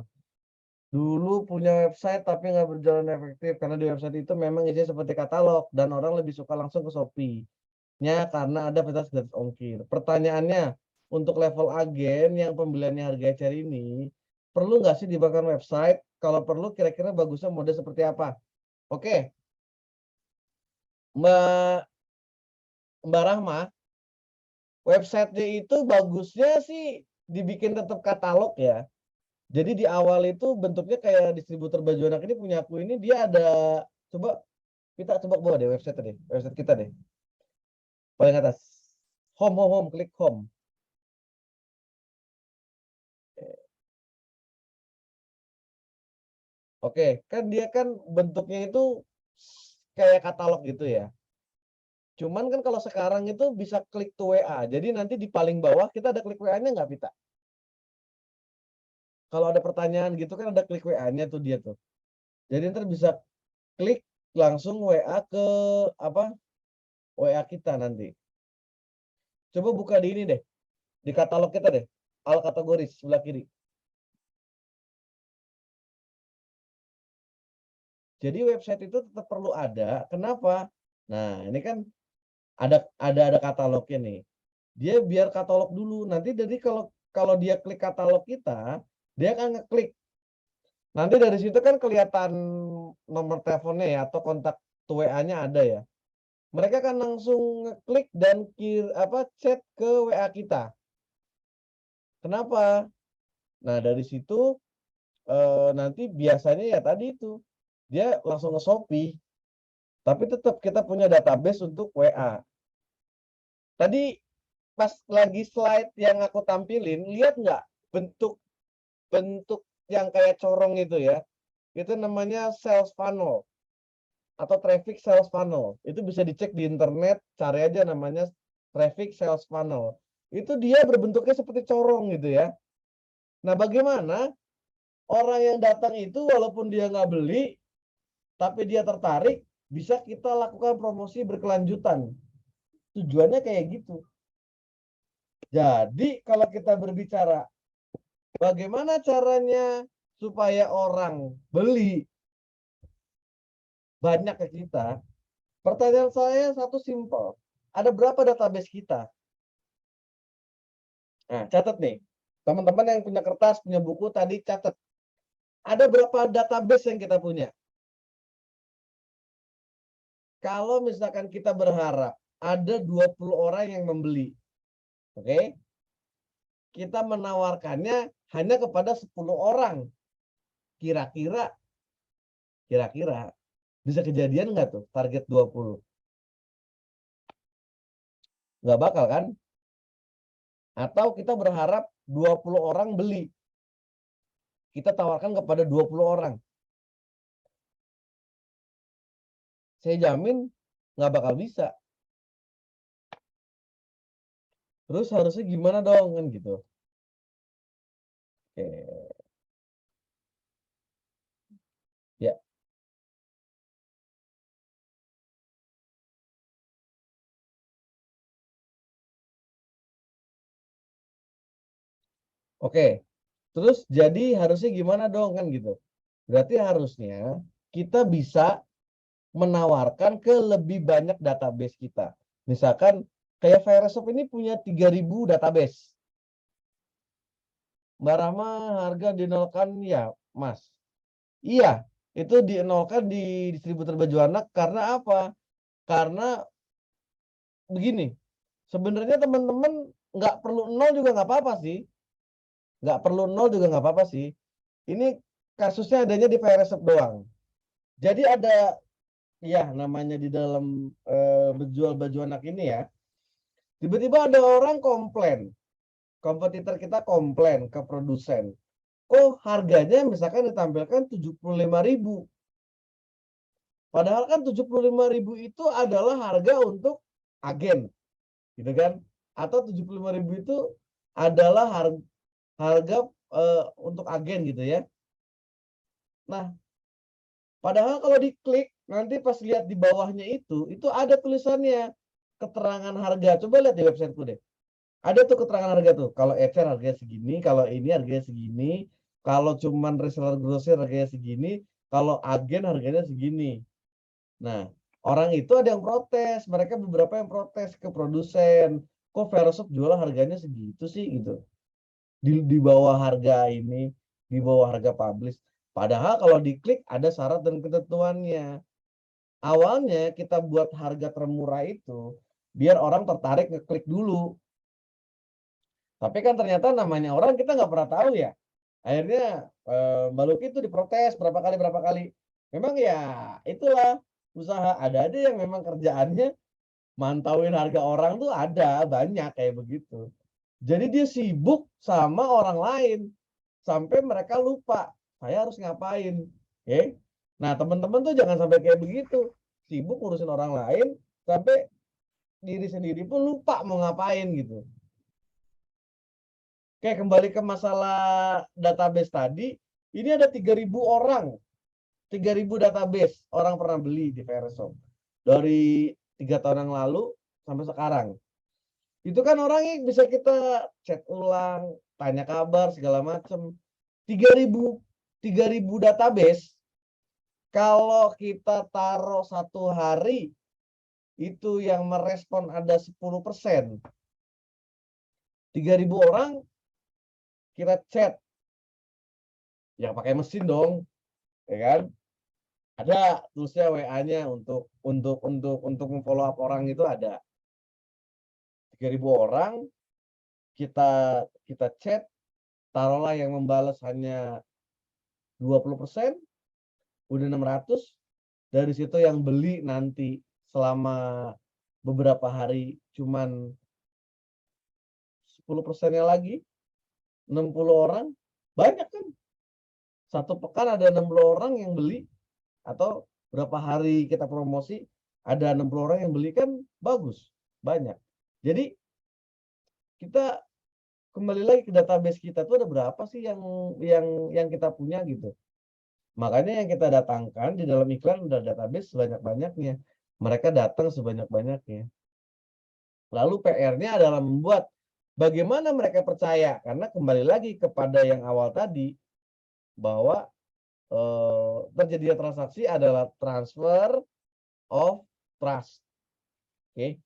B: Dulu punya website tapi nggak berjalan efektif karena di website itu memang isinya seperti katalog dan orang lebih suka langsung ke Shopee-nya karena ada fasilitas gratis ongkir. Pertanyaannya, untuk level agen yang pembeliannya harga ecer ini, perlu nggak sih dibangun website? Kalau perlu, kira-kira bagusnya mode seperti apa? Oke, Mbak Mbak Rahma, websitenya itu bagusnya sih dibikin tetap katalog ya. Jadi di awal itu bentuknya kayak distributor baju anak ini punya aku ini dia ada, coba kita coba bawa deh website kita deh. Paling atas. Home, klik home. Oke, kan dia kan bentuknya itu kayak katalog gitu ya. Cuman kan kalau sekarang itu bisa klik to WA. Jadi nanti di paling bawah kita ada klik WA-nya nggak, Vita? Kalau ada pertanyaan gitu kan ada klik WA-nya tuh dia tuh. Jadi ntar bisa klik langsung WA ke apa? WA kita nanti. Coba buka di ini deh, di katalog kita deh. Al kategori sebelah kiri. Jadi website itu tetap perlu ada. Kenapa? Nah, ini kan ada katalognya nih. Dia biar katalog dulu. Nanti jadi kalau kalau dia klik katalog kita, dia akan ngeklik. Nanti dari situ kan kelihatan nomor teleponnya ya atau kontak WA-nya ada ya. Mereka kan langsung ngeklik dan chat ke WA kita. Kenapa? Nah, dari situ nanti biasanya ya tadi itu dia langsung ke Shopee. Tapi tetap kita punya database untuk WA. Tadi pas lagi slide yang aku tampilin, lihat nggak bentuk bentuk yang kayak corong itu ya? Itu namanya sales funnel atau traffic sales funnel. Itu bisa dicek di internet, cari aja namanya traffic sales funnel. Itu dia berbentuknya seperti corong gitu ya. Nah, bagaimana orang yang datang itu walaupun dia nggak beli, tapi dia tertarik, bisa kita lakukan promosi berkelanjutan. Tujuannya kayak gitu. Jadi kalau kita berbicara bagaimana caranya supaya orang beli banyak ke kita, pertanyaan saya satu simpel. Ada berapa database kita? Nah, catat nih. Teman-teman yang punya kertas, punya buku tadi catat. Ada berapa database yang kita punya? Kalau misalkan kita berharap ada 20 orang yang membeli, oke? Kita menawarkannya hanya kepada 10 orang. Kira-kira bisa kejadian nggak tuh target 20? Nggak bakal kan? Atau kita berharap 20 orang beli. Kita tawarkan kepada 20 orang. Saya jamin nggak bakal bisa. Terus harusnya gimana dong kan gitu. Oke. Ya, oke. Terus jadi harusnya gimana dong kan gitu. Berarti harusnya kita bisa menawarkan ke lebih banyak database kita. Misalkan kayak Firesoft ini punya 3.000 database. Mbak Rama harga dinolkan ya, Mas. Iya, itu dinolkan di distributor baju anak karena apa? Karena begini, sebenarnya teman-teman nggak perlu nol juga nggak apa-apa sih. Nggak perlu nol juga nggak apa-apa sih. Ini kasusnya adanya di Firesoft doang. Jadi ada ya namanya di dalam berjual baju anak ini ya. Tiba-tiba ada orang komplain, kompetitor kita komplain ke produsen. Kok harganya misalkan ditampilkan 75.000. Padahal kan 75.000 itu adalah harga untuk agen, gitu kan? Atau 75.000 itu adalah harga untuk agen gitu ya. Nah, padahal kalau diklik nanti pas lihat di bawahnya itu ada tulisannya keterangan harga. Coba lihat di websiteku deh. Ada tuh keterangan harga tuh. Kalau ecer harganya segini, kalau ini harganya segini, kalau cuman reseller grosir harganya segini, kalau agen harganya segini. Nah, orang itu ada yang protes, mereka beberapa yang protes ke produsen. Kok Veroshop jual harganya segitu sih gitu. Di bawah harga ini, di bawah harga publish. Padahal kalau diklik ada syarat dan ketentuannya. Awalnya kita buat harga termurah itu biar orang tertarik ngeklik dulu. Tapi kan ternyata namanya orang kita nggak pernah tahu ya. Akhirnya Mbak Luki itu diprotes berapa kali. Memang ya itulah usaha. Ada yang memang kerjaannya mantauin harga orang tuh ada banyak kayak begitu. Jadi dia sibuk sama orang lain sampai mereka lupa saya harus ngapain. Oke. Nah, teman-teman tuh jangan sampai kayak begitu. Sibuk ngurusin orang lain sampai diri sendiri pun lupa mau ngapain gitu. Oke, kembali ke masalah database tadi. Ini ada 3.000 orang. 3.000 database orang pernah beli di Veroshop. Dari 3 tahun yang lalu sampai sekarang. Itu kan orangnya bisa kita chat ulang, tanya kabar, segala macam. 3.000 3.000 database. Kalau kita taruh 1 hari, itu yang merespon ada 10%. 3.000 orang kita chat. Ya pakai mesin dong, ya kan? Ada tulisnya WA-nya untuk follow up orang itu ada 3.000 orang kita chat, taruhlah yang membalas hanya 20%, udah 600. Dari situ yang beli nanti selama beberapa hari cuman 10%-nya lagi, 60 orang, banyak kan? Satu pekan ada 60 orang yang beli, atau berapa hari kita promosi ada 60 orang yang beli kan bagus, banyak. Jadi kita kembali lagi ke database kita tuh ada berapa sih yang kita punya gitu. Makanya yang kita datangkan di dalam iklan udah database sebanyak-banyaknya. Mereka datang sebanyak-banyaknya. Lalu PR-nya adalah membuat bagaimana mereka percaya, karena kembali lagi kepada yang awal tadi bahwa terjadinya transaksi adalah transfer of trust. Oke.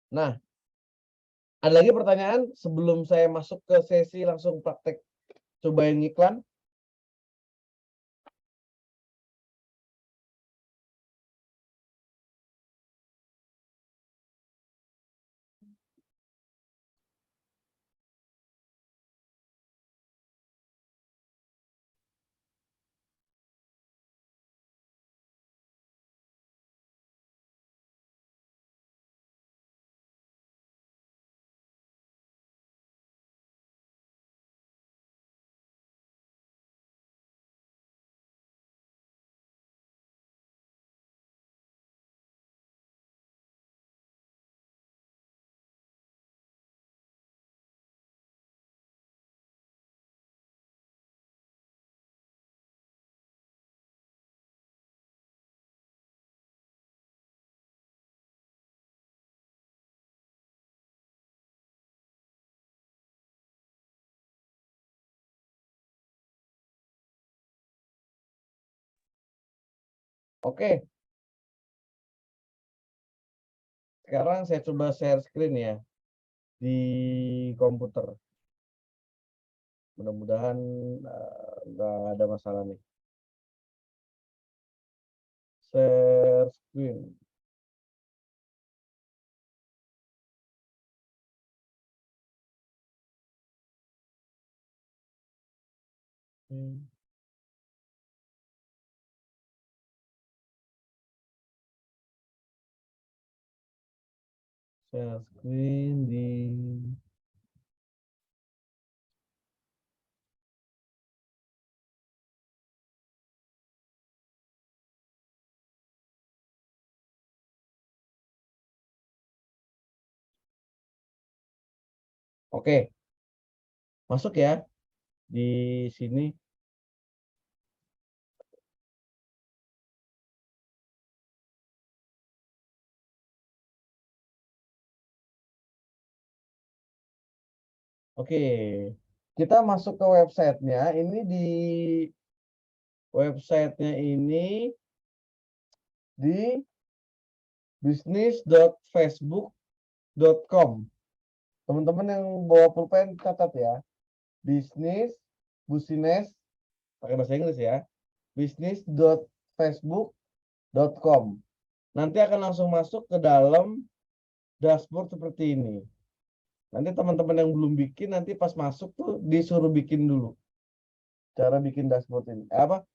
B: Nah, ada lagi pertanyaan sebelum saya masuk ke sesi langsung praktek cobain iklan? Oke. Sekarang saya coba share screen ya di komputer. Mudah-mudahan nggak ada masalah nih. Share screen. Share screen di Oke. Masuk ya di sini. Oke. Kita masuk ke websitenya. Ini di websitenya ini di business.facebook.com. Teman-teman yang bawa pulpen catat ya. Business pakai bahasa Inggris ya. business.facebook.com. Nanti akan langsung masuk ke dalam dashboard seperti ini. Nanti teman-teman yang belum bikin, nanti pas masuk tuh disuruh bikin dulu. Cara bikin dashboard ini.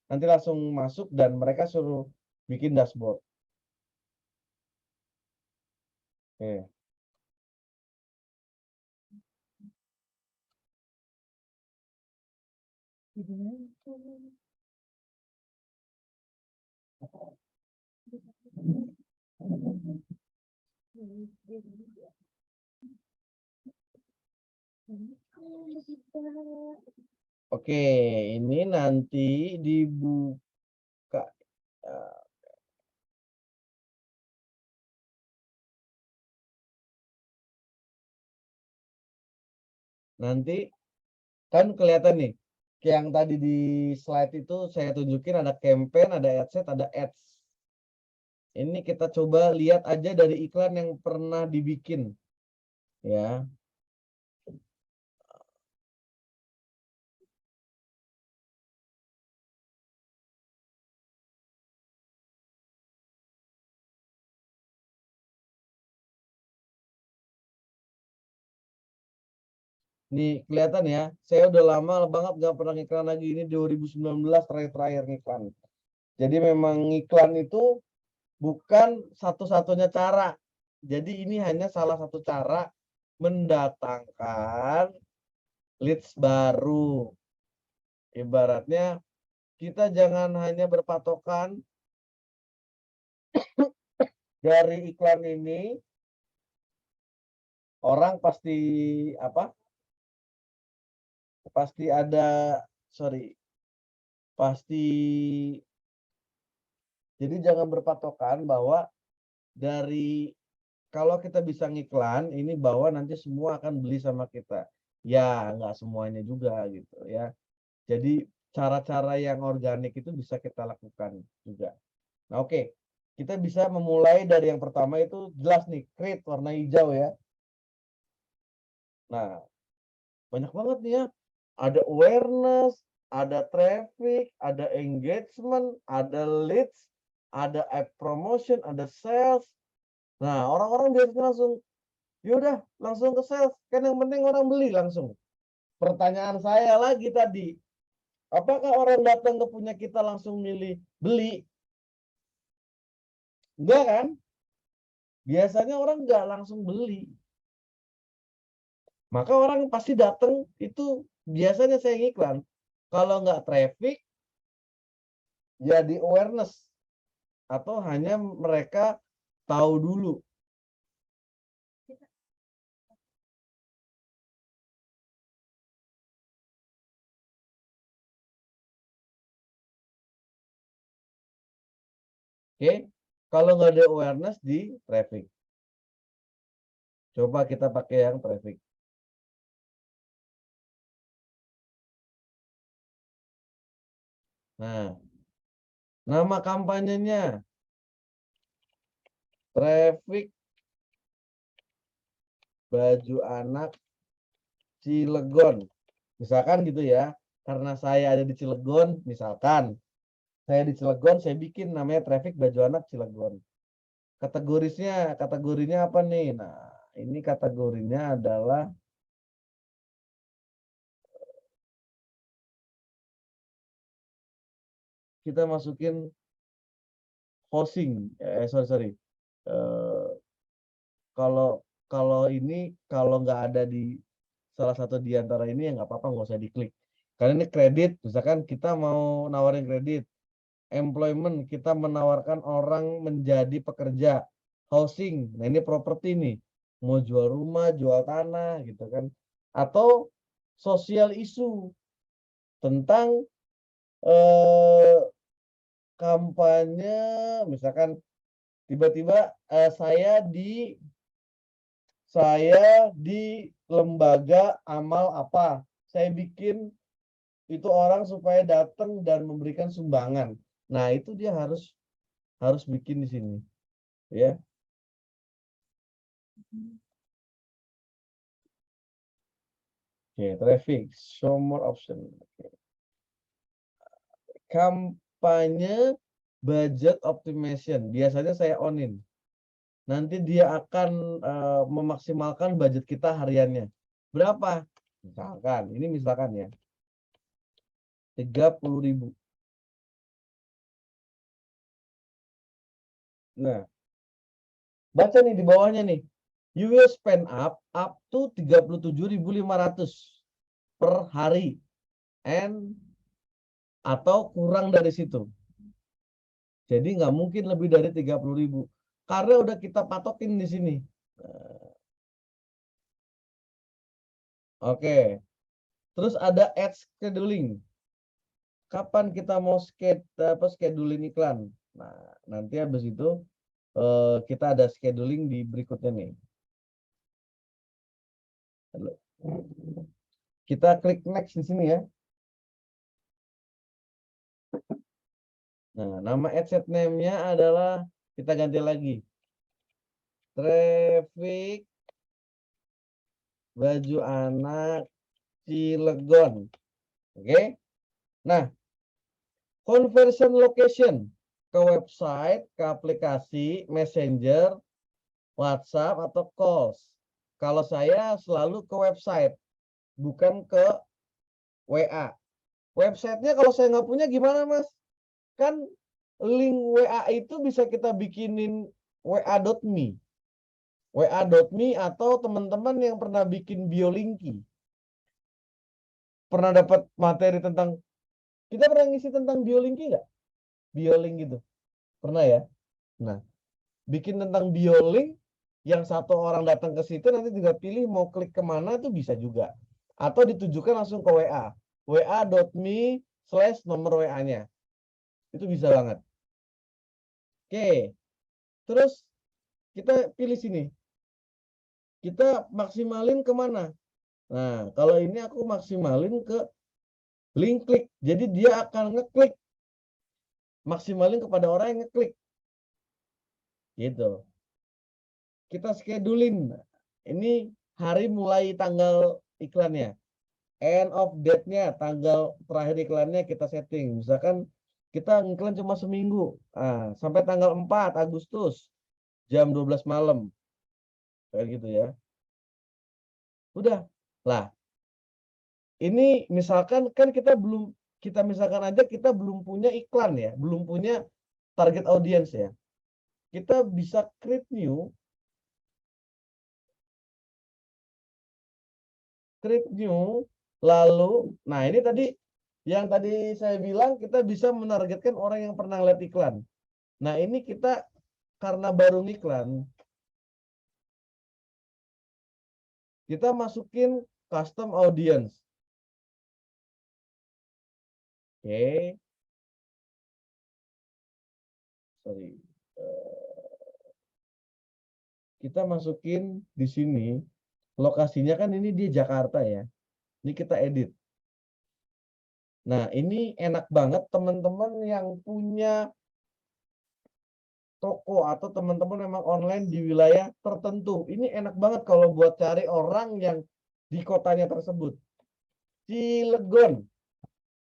B: Nanti langsung masuk dan mereka suruh bikin dashboard. Oke. Oke, ini nanti dibuka. Nanti kan kelihatan nih, yang tadi di slide itu saya tunjukin ada campaign, ada adset, ada ads. Ini kita coba lihat aja dari iklan yang pernah dibikin. Ya. Nih kelihatan ya, saya udah lama banget nggak pernah ngiklan lagi. Ini 2019 terakhir ngiklan. Jadi memang ngiklan itu bukan satu-satunya cara. Jadi ini hanya salah satu cara mendatangkan leads baru. Ibaratnya kita jangan hanya berpatokan dari iklan ini, orang pasti pasti ada, pasti, jadi jangan berpatokan bahwa dari kalau kita bisa ngiklan ini bahwa nanti semua akan beli sama kita. Ya, nggak semuanya juga gitu ya. Jadi cara-cara yang organik itu bisa kita lakukan juga. Nah, oke. Kita bisa memulai dari yang pertama itu jelas nih, create warna hijau ya. Nah, banyak banget nih ya. Ada awareness, ada traffic, ada engagement, ada leads, ada app promotion, ada sales. Nah, orang-orang biasanya langsung, yaudah langsung ke sales. Kan yang penting orang beli langsung. Pertanyaan saya lagi tadi, apakah orang datang ke punya kita langsung milih beli? Enggak kan? Biasanya orang enggak langsung beli. Maka orang pasti datang itu biasanya saya ngiklan. Kalau enggak traffic, jadi awareness. Atau hanya mereka tahu dulu. Oke, kalau nggak ada awareness di traffic. Coba kita pakai yang traffic. Nah, Nama kampanyenya Traffic Baju Anak Cilegon. Misalkan gitu ya. Karena saya ada di Cilegon, misalkan saya di Cilegon, saya bikin namanya Traffic Baju Anak Cilegon. Kategorinya apa nih? Nah, ini kategorinya adalah kita masukin housing. Sorry. Kalau ini kalau nggak ada di salah satu di antara ini ya nggak apa-apa, nggak usah diklik. Karena ini kredit, misalkan kita mau nawarin kredit. Employment, kita menawarkan orang menjadi pekerja. Housing, nah ini properti nih. Mau jual rumah, jual tanah gitu kan. Atau sosial isu tentang kampanye, misalkan tiba-tiba saya di lembaga amal apa. Saya bikin itu orang supaya datang dan memberikan sumbangan. Nah, itu dia harus bikin di sini, ya. Oke, traffic, show more option. Kampanye budget optimization, biasanya saya onin. Nanti dia akan memaksimalkan budget kita hariannya. Berapa? Misalkan ya. 30.000. Nah, baca nih di bawahnya nih. You will spend up to 37.500 per hari atau kurang dari situ. Jadi nggak mungkin lebih dari 30.000 karena udah kita patokin di sini. Oke. Terus ada ad scheduling. Kapan kita mau scheduling iklan? Nah, nanti habis itu kita ada scheduling di berikutnya nih. Kita klik next di sini ya. Nah, nama adset name-nya adalah kita ganti lagi. Traffic Baju Anak Cilegon. Oke. Nah, conversion location ke website, ke aplikasi, messenger, WhatsApp atau calls. Kalau saya selalu ke website, bukan ke WA. Websitenya kalau saya nggak punya gimana, Mas? Kan link WA itu bisa kita bikinin wa.me. wa.me atau teman-teman yang pernah bikin BioLinky. Pernah dapat materi tentang, kita pernah ngisi tentang BioLinky nggak? BioLink gitu. Pernah ya? Nah, bikin tentang BioLink, yang satu orang datang ke situ nanti tinggal pilih mau klik kemana itu bisa juga. Atau ditujukan langsung ke WA. wa.me/nomor WA-nya. Itu bisa banget. Oke. Terus kita pilih sini. Kita maksimalin kemana? Nah, kalau ini aku maksimalin ke link klik. Jadi dia akan ngeklik. Maksimalin kepada orang yang ngeklik. Gitu. Kita scheduling. Ini hari mulai tanggal iklannya. End of date-nya, tanggal terakhir iklannya kita setting. Misalkan kita iklan cuma seminggu. Nah, sampai tanggal 4 Agustus jam 12 malam. Kayak gitu ya. Udah. Lah, ini misalkan kan kita misalkan aja kita belum punya iklan ya, belum punya target audience ya. Kita bisa create new, lalu, nah ini tadi yang tadi saya bilang kita bisa menargetkan orang yang pernah lihat iklan. Nah ini kita karena baru iklan, kita masukin custom audience. Oke. Sorry. Kita masukin di sini, lokasinya kan ini di Jakarta ya. Ini kita edit. Nah, ini enak banget teman-teman yang punya toko atau teman-teman memang online di wilayah tertentu. Ini enak banget kalau buat cari orang yang di kotanya tersebut. Cilegon.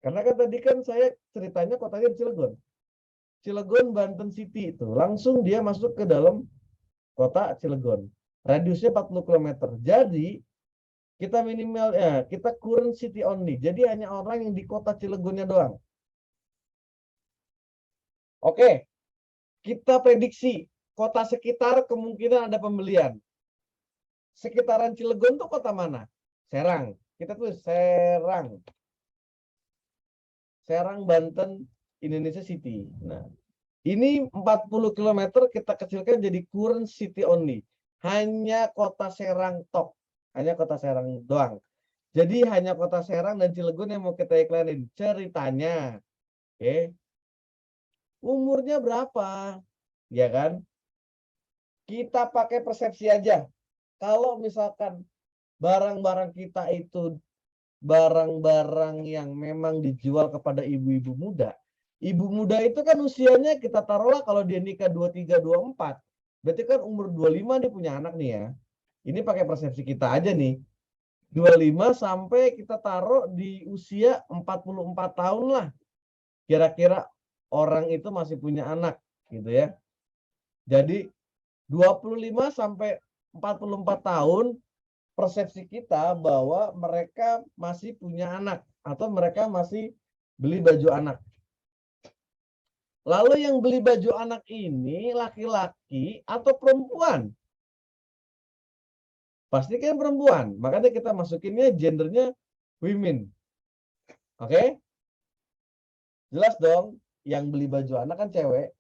B: Karena kan tadi kan saya ceritanya kotanya di Cilegon. Cilegon, Banten City itu. Langsung dia masuk ke dalam kota Cilegon. Radiusnya 40 km. Jadi kita minimal kita current city only. Jadi hanya orang yang di kota Cilegonnya doang. Oke, kita prediksi kota sekitar kemungkinan ada pembelian. Sekitaran Cilegon tuh kota mana? Serang. Kita tulis Serang. Serang, Banten, Indonesia City. Nah, ini 40 km kita kecilkan jadi current city only. Hanya kota Serang tok. Hanya kota Serang doang. Jadi hanya kota Serang dan Cilegon yang mau kita iklanin. Ceritanya, oke. Umurnya berapa? Ya kan? Kita pakai persepsi aja. Kalau misalkan barang-barang kita itu barang-barang yang memang dijual kepada ibu-ibu muda. Ibu muda itu kan usianya kita taruhlah kalau dia nikah 23, 24. Berarti kan umur 25 dia punya anak nih ya. Ini pakai persepsi kita aja nih. 25 sampai kita taruh di usia 44 tahun lah. Kira-kira orang itu masih punya anak gitu ya. Jadi 25 sampai 44 tahun persepsi kita bahwa mereka masih punya anak atau mereka masih beli baju anak. Lalu yang beli baju anak ini laki-laki atau perempuan? Pasti kan perempuan. Makanya kita masukinnya gendernya women. Oke? Jelas dong, yang beli baju anak kan cewek.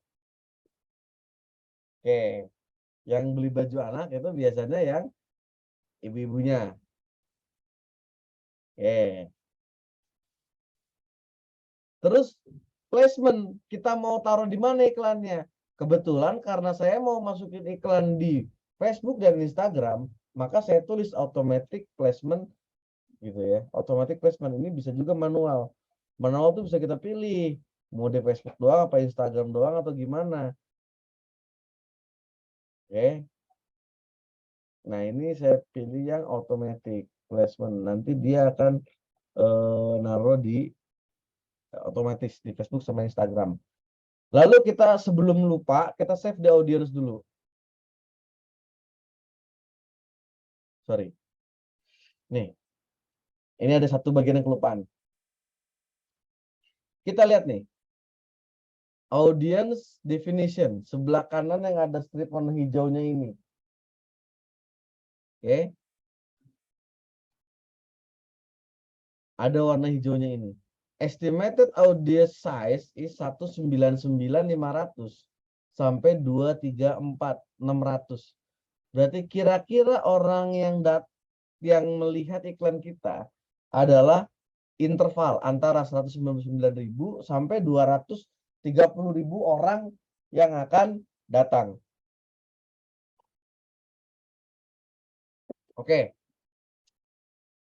B: Oke. Yang beli baju anak itu biasanya yang ibu-ibunya. Oke. Terus placement, kita mau taruh di mana iklannya? Kebetulan karena saya mau masukin iklan di Facebook dan Instagram, maka saya tulis automatic placement gitu ya. Automatic placement ini bisa juga manual. Manual tuh bisa kita pilih mau di Facebook doang apa Instagram doang atau gimana. Oke. Nah, ini saya pilih yang automatic placement. Nanti dia akan naruh di otomatis di Facebook sama Instagram. Lalu kita sebelum lupa, kita save the audience dulu. Sorry. Nih, ini ada satu bagian yang kelupaan. Kita lihat nih. Audience definition. Sebelah kanan yang ada strip warna hijaunya ini. Oke. Ada warna hijaunya ini. Estimated audience size is 199.500 sampai 234.600. Berarti kira-kira orang yang melihat iklan kita adalah interval antara 199.000 sampai 230.000 orang yang akan datang. Oke.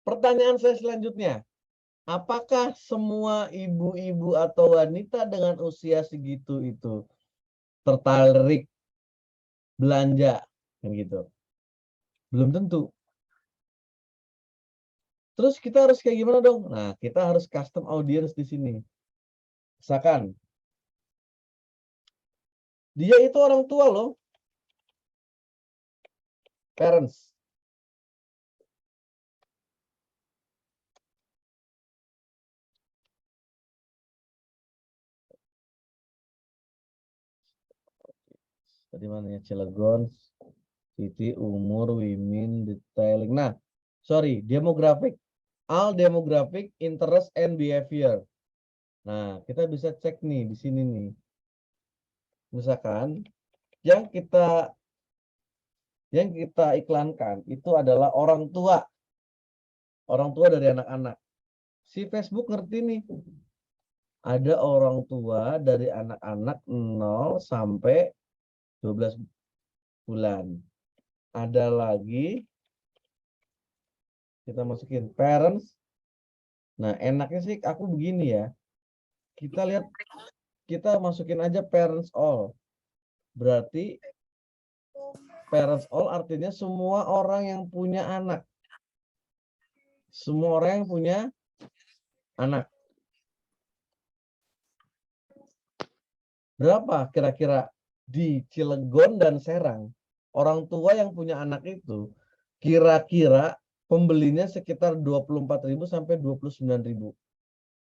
B: Pertanyaan saya selanjutnya. Apakah semua ibu-ibu atau wanita dengan usia segitu itu tertarik belanja gitu? Belum tentu. Terus kita harus kayak gimana dong? Nah, kita harus custom audience di sini. Misalkan dia itu orang tua loh. Parents. Tadi mana ya? Cilegon, City, umur, women, detailing. Nah, sorry, demographic. All demographic, interest, and behavior. Nah, kita bisa cek nih di sini nih. Misalkan yang kita iklankan itu adalah orang tua. Orang tua dari anak-anak. Si Facebook ngerti nih. Ada orang tua dari anak-anak 0 sampai 12 bulan. Ada lagi kita masukin parents Nah, enaknya sih aku begini ya. Kita lihat, kita masukin aja parents all. Berarti parents all artinya semua orang yang punya anak. Semua orang yang punya anak. Berapa kira-kira di Cilegon dan Serang? Orang tua yang punya anak itu kira-kira pembelinya sekitar 24.000 sampai 29.000.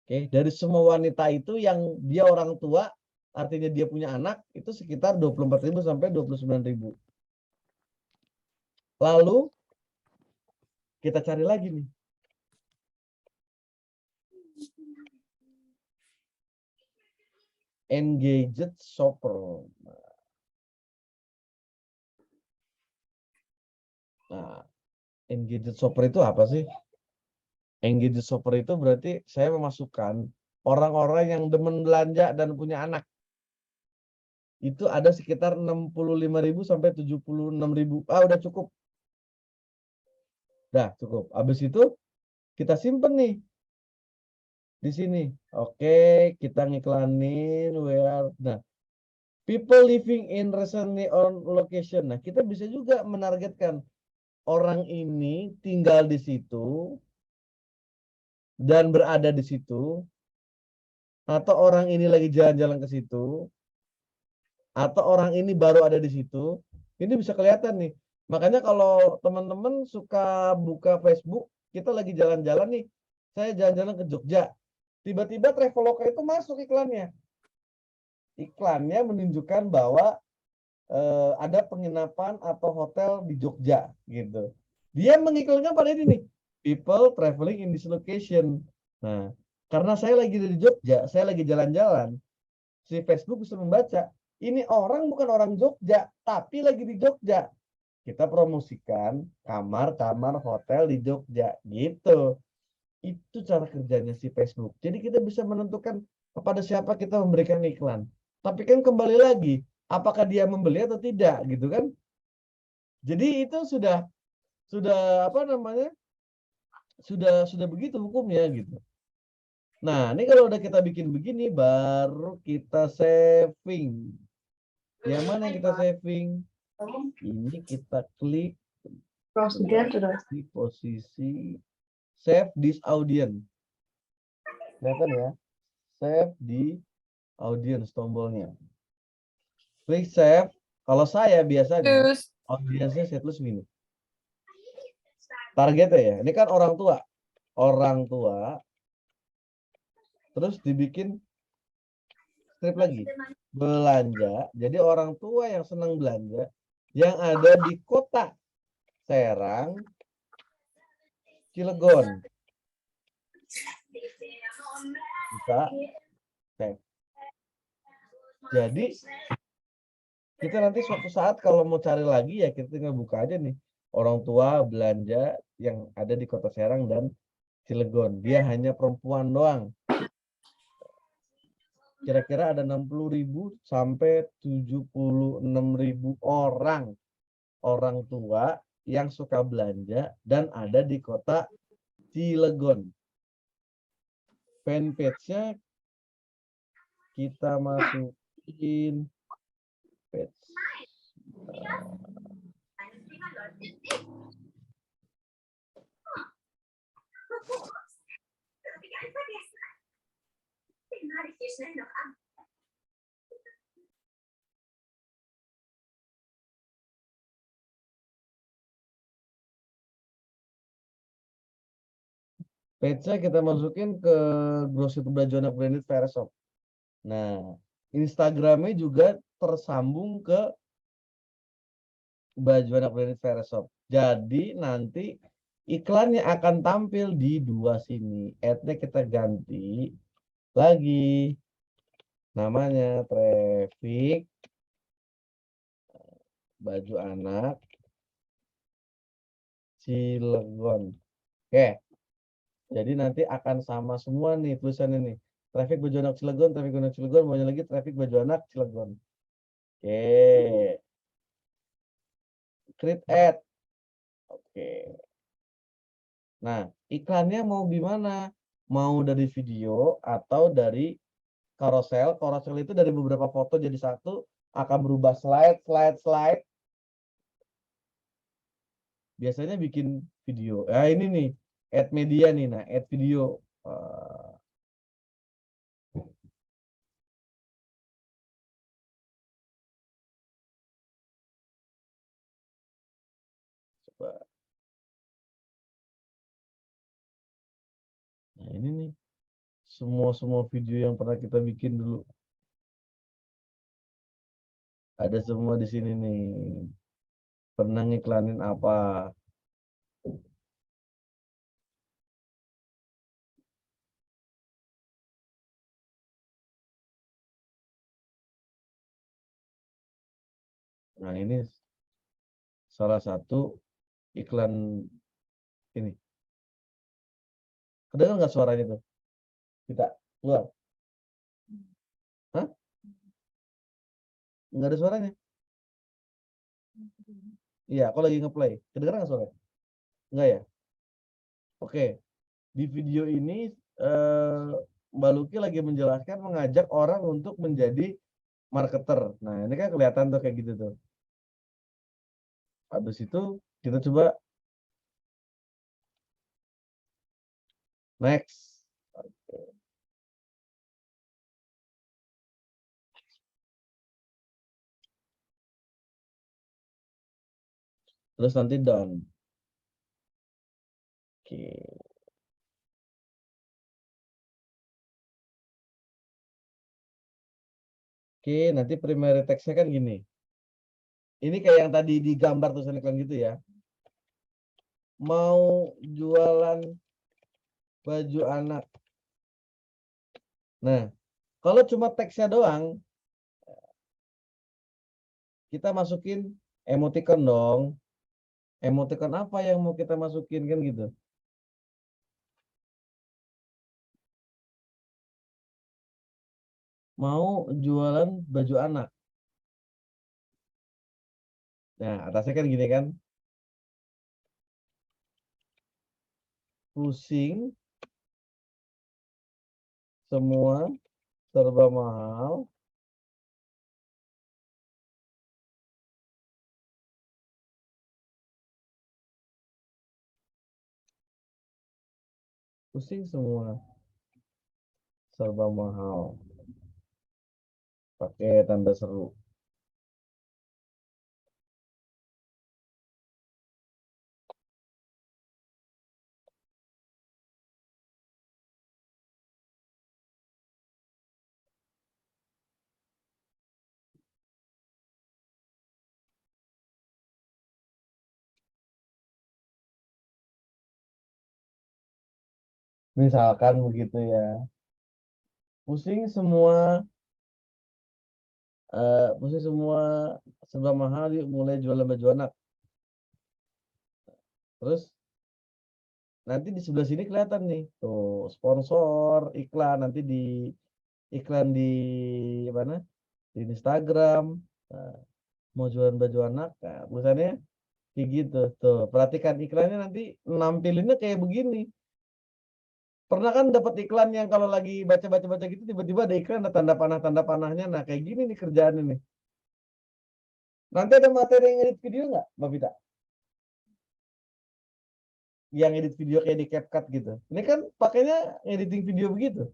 B: Oke, dari semua wanita itu yang dia orang tua, artinya dia punya anak, itu sekitar 24.000 sampai 29.000. Lalu kita cari lagi nih. Engaged shopper. Nah, engaged shopper itu apa sih? Engaged shopper itu berarti saya memasukkan orang-orang yang demen belanja dan punya anak. Itu ada sekitar 65.000 sampai 76.000. Ah, udah cukup. Dah, cukup. Habis itu kita simpen nih di sini. Oke, kita ngiklanin where. Nah, people living in recently on location. Nah, kita bisa juga menargetkan orang ini tinggal di situ dan berada di situ, atau orang ini lagi jalan-jalan ke situ, atau orang ini baru ada di situ. Ini bisa kelihatan nih. Makanya kalau teman-teman suka buka Facebook, kita lagi jalan-jalan nih, saya jalan-jalan ke Jogja, tiba-tiba Traveloka itu masuk iklannya. Iklannya menunjukkan bahwa ada penginapan atau hotel di Jogja gitu. Dia mengiklankan pada ini nih, people traveling in this location. Nah, karena saya lagi di Jogja, saya lagi jalan-jalan, si Facebook bisa membaca, ini orang bukan orang Jogja, tapi lagi di Jogja. Kita promosikan kamar-kamar hotel di Jogja gitu. Itu cara kerjanya si Facebook. Jadi kita bisa menentukan kepada siapa kita memberikan iklan. Tapi kan kembali lagi, apakah dia membeli atau tidak gitu kan? Jadi itu sudah apa namanya? Sudah begitu hukumnya gitu. Nah, ini kalau udah kita bikin begini baru kita saving. Yang mana yang kita saving? Ini kita klik di posisi save this audience. Kelihatan ya? Save di audience tombolnya. Klik save. Kalau saya biasanya audiensnya saya tulis gini. Targetnya ya, ini kan orang tua. Orang tua. Terus dibikin strip lagi. Belanja. Jadi orang tua yang senang belanja. Yang ada di kota Serang, Cilegon. Bisa save. Jadi kita nanti suatu saat kalau mau cari lagi ya kita tinggal buka aja nih. Orang tua belanja yang ada di kota Serang dan Cilegon. Dia hanya perempuan doang. Kira-kira ada 60.000 sampai 76.000 orang tua yang suka belanja dan ada di kota Cilegon. Fanpage-nya kita masukin page. Page-nya kita masukin ke Grosir Baju Anak Branded Versop. Nah, Instagramnya juga tersambung ke Baju Anak Branded Versop. Jadi nanti iklannya akan tampil di dua sini. Ad-nya kita ganti lagi. Namanya traffic baju anak Cilegon. Oke. Jadi nanti akan sama semua nih tulisan ini. Traffic baju anak Cilegon, traffic baju anak Cilegon, banyak lagi traffic baju anak Cilegon. Oke. Create ad. Oke. Nah, iklannya mau gimana? mau dari video atau dari carousel. Carousel itu dari beberapa foto jadi satu, akan berubah slide. Biasanya bikin video. Ini nih, add media nih. Nah, add video. Coba. Nah, ini nih. Semua video yang pernah kita bikin dulu. Ada semua di sini nih. Pernah ngiklanin apa? Nah, ini salah satu iklan ini. Kedengar nggak suaranya tuh? Kita keluar. Hah? Nggak ada suaranya? Iya, aku lagi ngeplay. Kedengeran nggak suaranya? Nggak ya? Oke. Di video ini Mbak Luki lagi menjelaskan mengajak orang untuk menjadi marketer. Nah, ini kan kelihatan tuh kayak gitu tuh. Habis itu kita coba next. Terus nanti done. Oke. Oke, nanti primary text-nya kan gini. Ini kayak yang tadi digambar tulisan iklan gitu ya. Mau jualan baju anak. Nah, kalau cuma teksnya doang, kita masukin emoticon dong. Emoticon apa yang mau kita masukin kan gitu. Mau jualan baju anak. Nah, atasnya kan gini kan. Pusing, semua serba mahal. Pusing semua serba mahal. Pakai tanda seru. Misalkan begitu ya. Pusing semua pusing semua serba mahal, yuk mulai jualan baju anak. Terus nanti di sebelah sini kelihatan nih, tuh sponsor, iklan nanti di iklan di mana? Di Instagram. Nah, mau jualan baju anak, nah, tulisannya kayak gitu. Tuh, perhatikan iklannya nanti nampilinnya kayak begini. Pernah kan dapat iklan yang kalau lagi baca gitu tiba-tiba ada iklan ada tanda panahnya. Nah, kayak gini nih kerjaan ini. Nanti ada materi yang edit video nggak, Mbak Vita? Yang edit video kayak di CapCut gitu. Ini kan pakainya editing video begitu.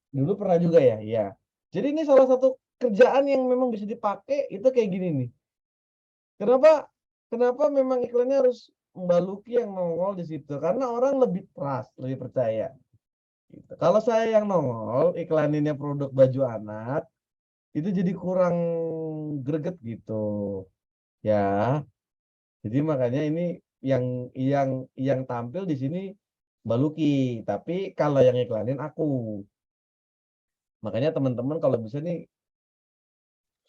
B: Dulu pernah juga ya, iya. Jadi ini salah satu kerjaan yang memang bisa dipakai itu kayak gini nih. Kenapa kenapa memang iklannya harus Mbak Luki yang nongol di situ? Karena orang lebih trust, lebih percaya. Gitu. Kalau saya yang nongol iklaninnya produk baju anak, itu jadi kurang greget gitu. Ya, jadi makanya ini yang tampil di sini Mbak Luki, tapi kalau yang iklanin aku. Makanya teman-teman kalau bisa nih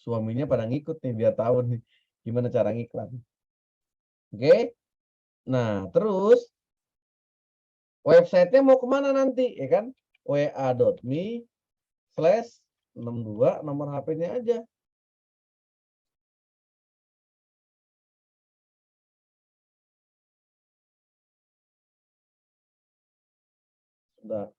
B: suaminya pada ngikut nih biar tahu nih gimana cara ngiklan. Oke? Nah, terus websitenya mau kemana nanti ya kan? wa.me/62 nomor HP-nya aja. Udah.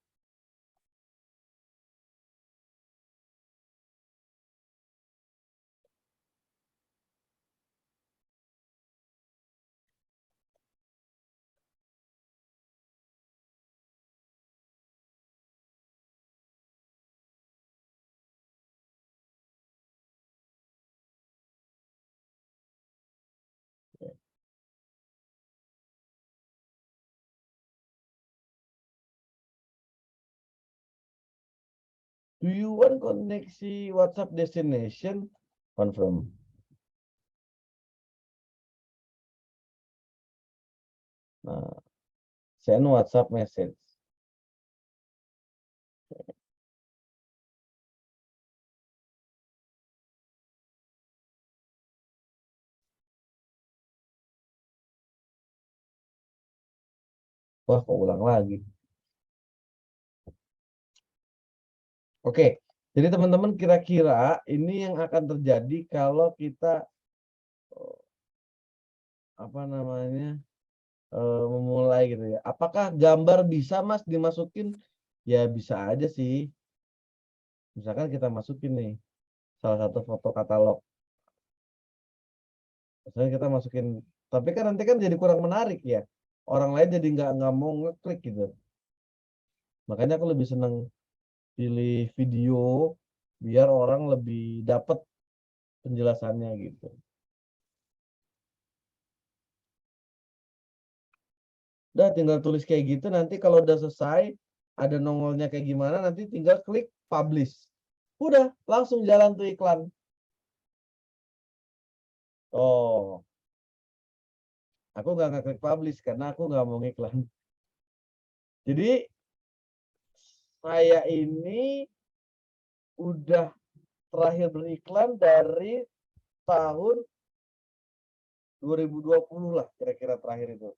B: Do you want koneksi WhatsApp destination? Confirm. Nah, send WhatsApp message. Wah, kok ulang lagi. Oke, jadi teman-teman kira-kira ini yang akan terjadi kalau kita apa namanya memulai gitu ya. Apakah gambar bisa Mas dimasukin? Ya bisa aja sih. Misalkan kita masukin nih salah satu foto katalog. Misalnya kita masukin, tapi kan nanti kan jadi kurang menarik ya. Orang lain jadi nggak mau ngeklik gitu. Makanya aku lebih seneng pilih video biar orang lebih dapat penjelasannya gitu. Udah tinggal tulis kayak gitu, nanti kalau udah selesai ada nongolnya kayak gimana, nanti tinggal klik publish. Udah langsung jalan tuh iklan. Oh, aku nggak ngeklik publish karena aku nggak mau ngiklan. Jadi saya ini udah terakhir beriklan dari tahun 2020 lah kira-kira terakhir itu.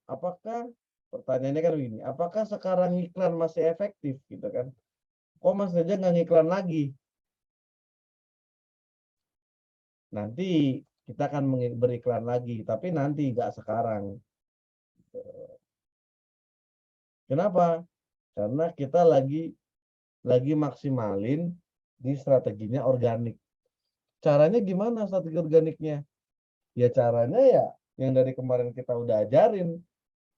B: Apakah pertanyaannya kan begini, apakah sekarang iklan masih efektif gitu kan? Kok Mas aja nggak ngiklan lagi? Nanti kita akan beriklan lagi, tapi nanti nggak sekarang. Kenapa? Karena kita lagi maksimalin di strateginya organik. Caranya gimana strategi organiknya? Ya caranya ya yang dari kemarin kita udah ajarin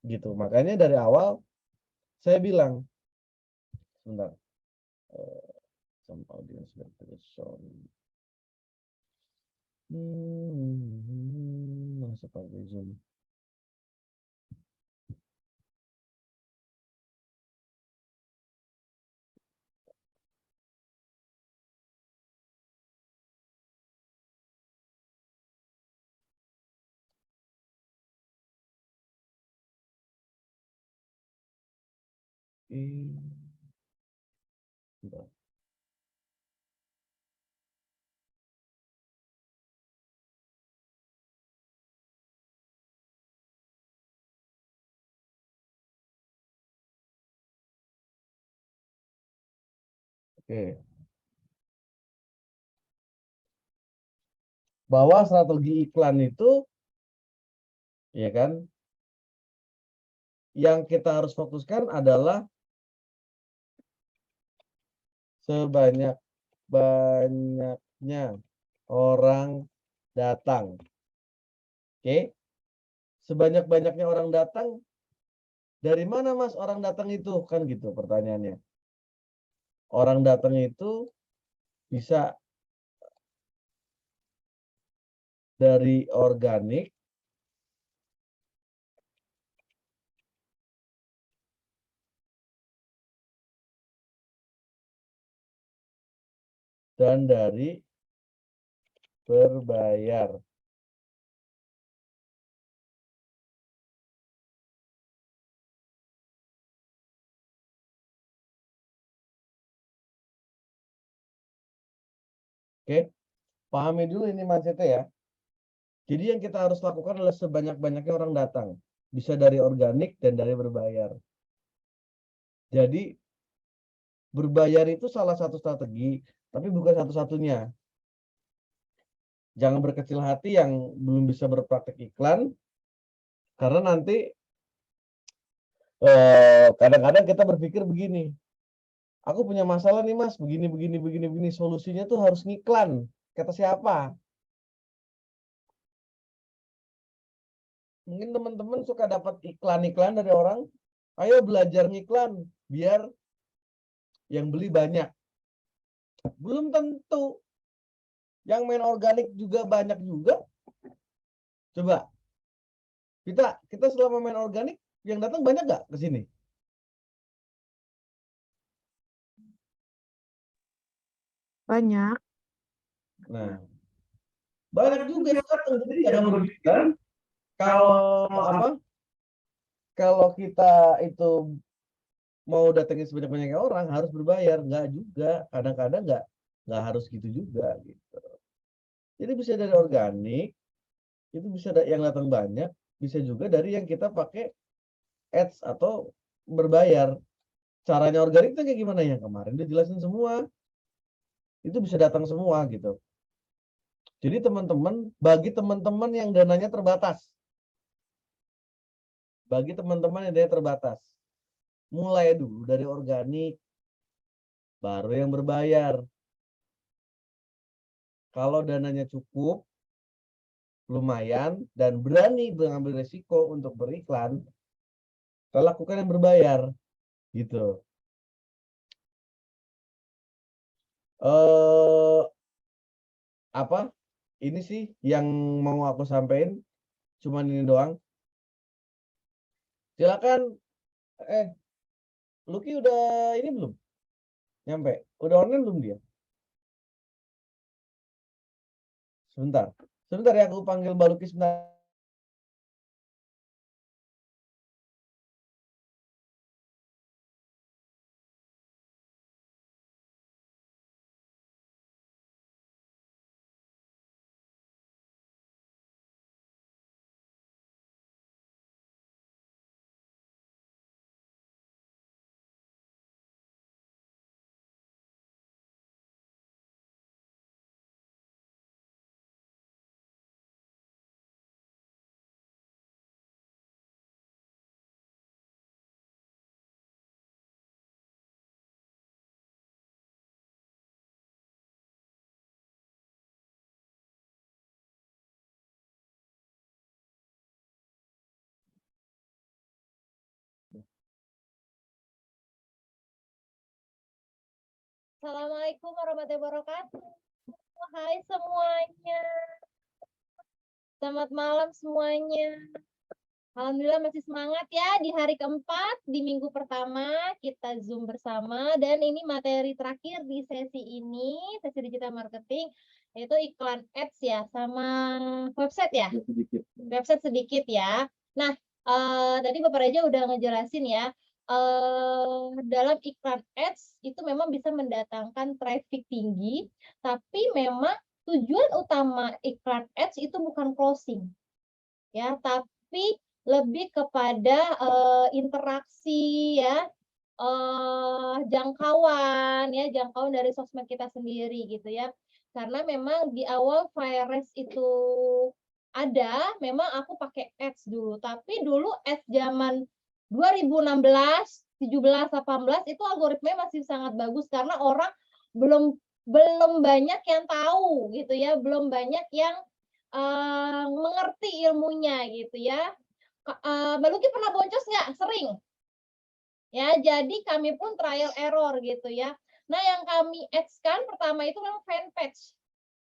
B: gitu. Makanya dari awal saya bilang, sebentar, some audience verification. Masuk pakai Zoom. Sebentar. Oke. Bahwa strategi iklan itu, ya kan, yang kita harus fokuskan adalah sebanyak-banyaknya orang datang. Oke. Sebanyak-banyaknya orang datang, dari mana Mas orang datang itu? Kan gitu pertanyaannya. Orang datang itu bisa dari organik dan dari berbayar. Oke, pahami dulu ini mindset-nya ya. Jadi yang kita harus lakukan adalah sebanyak-banyaknya orang datang. Bisa dari organik dan dari berbayar. Jadi berbayar itu salah satu strategi, tapi bukan satu-satunya. Jangan berkecil hati yang belum bisa berpraktek iklan, karena nanti kadang-kadang kita berpikir begini, aku punya masalah nih Mas, begini, solusinya tuh harus ngiklan. Kata siapa? Mungkin teman-teman suka dapat iklan-iklan dari orang, ayo belajar ngiklan, biar yang beli banyak. Belum tentu. Yang main organik juga banyak juga. Coba, kita selama main organik, yang datang banyak nggak ke sini?
C: Banyak.
B: Nah, banyak juga yang datang. Jadi jangan berpikiran kalau apa? Kalau kita itu mau datengin sebanyak-banyaknya orang harus berbayar, nggak juga. Kadang-kadang nggak harus gitu juga gitu. Jadi bisa dari organik, itu bisa yang datang banyak, bisa juga dari yang kita pakai ads atau berbayar. Caranya organik itu kayak gimana, yang kemarin udah jelasin semua. Itu bisa datang semua gitu. Jadi teman-teman, bagi teman-teman yang dananya terbatas, mulai dulu dari organik, baru yang berbayar. Kalau dananya cukup, lumayan, dan berani mengambil resiko untuk beriklan, kita lakukan yang berbayar, gitu. Apa? Ini sih yang mau aku sampaikan, cuman ini doang. Silakan. Lucky udah ini belum? Nyampe? Udah online belum dia? Sebentar ya, aku panggil Mbak Lucky sebentar.
D: Assalamualaikum warahmatullahi wabarakatuh. Hai semuanya. Selamat malam semuanya. Alhamdulillah masih semangat ya di hari keempat, di minggu pertama kita Zoom bersama, dan ini materi terakhir di sesi ini, sesi digital marketing, yaitu iklan ads ya, sama website ya. Website sedikit ya. Nah, tadi Bapak Raja udah ngejelasin ya, dalam iklan ads itu memang bisa mendatangkan traffic tinggi, tapi memang tujuan utama iklan ads itu bukan closing, ya, tapi lebih kepada interaksi ya, jangkauan dari sosmed kita sendiri gitu ya. Karena memang di awal Fireres itu ada, memang aku pakai ads dulu, tapi dulu ads zaman 2016, 17, 18 itu algoritmanya masih sangat bagus karena orang belum banyak yang tahu gitu ya, belum banyak yang mengerti ilmunya gitu ya. Mbak Luki pernah boncos nggak? Sering. Ya, jadi kami pun trial error gitu ya. Nah, yang kami ads-kan pertama itu memang fanpage.